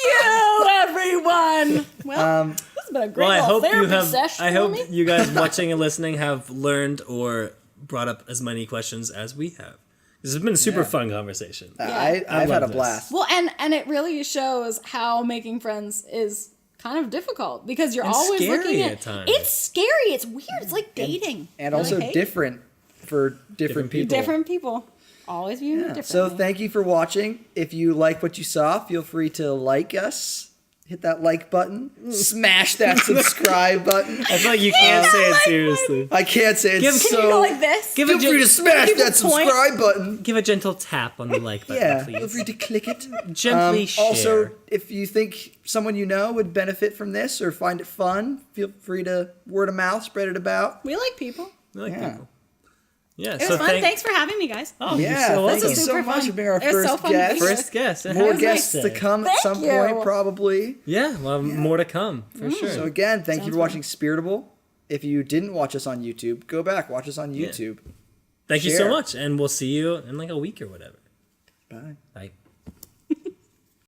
you, everyone. Well, this has been a great Well, I hope you therapy have. sesh I for hope me. you guys watching and listening have learned or brought up as many questions as we have. This has been a super fun conversation. I've I had a love this. blast. Well, and it really shows how making friends is kind of difficult because you're And always scary looking at times. It's scary. It's weird. It's like dating. And You're also like, hey, different for different people. different people. Always viewing it differently. So thank you for watching. If you like what you saw, feel free to like us. Hit that like button. Smash that subscribe button. I feel like you can't say it seriously. I can't say it. Give- Can so you go like this? Give feel free to smash people that subscribe button. Give a gentle tap on the like button, Yeah, please. feel free to click it. Gently share. Also, if you think someone you know would benefit from this or find it fun, feel free to word of mouth, spread it about. We like people. We like Yeah. people. Yeah, It was fun. Thanks for having me, guys. Oh, Yeah, you're so thank welcome. you so super much fun. for being our It was so first fun to be guest. here. First guest. It More has guests nice to day. come at Thank some you. point, probably. Yeah, well, more to come, for sure. So again, thank you Sounds for watching Spiritable. If you didn't watch us on YouTube, go back, watch us on YouTube. Thank you Share. so much, and we'll see you in like a week or whatever. Bye. Bye.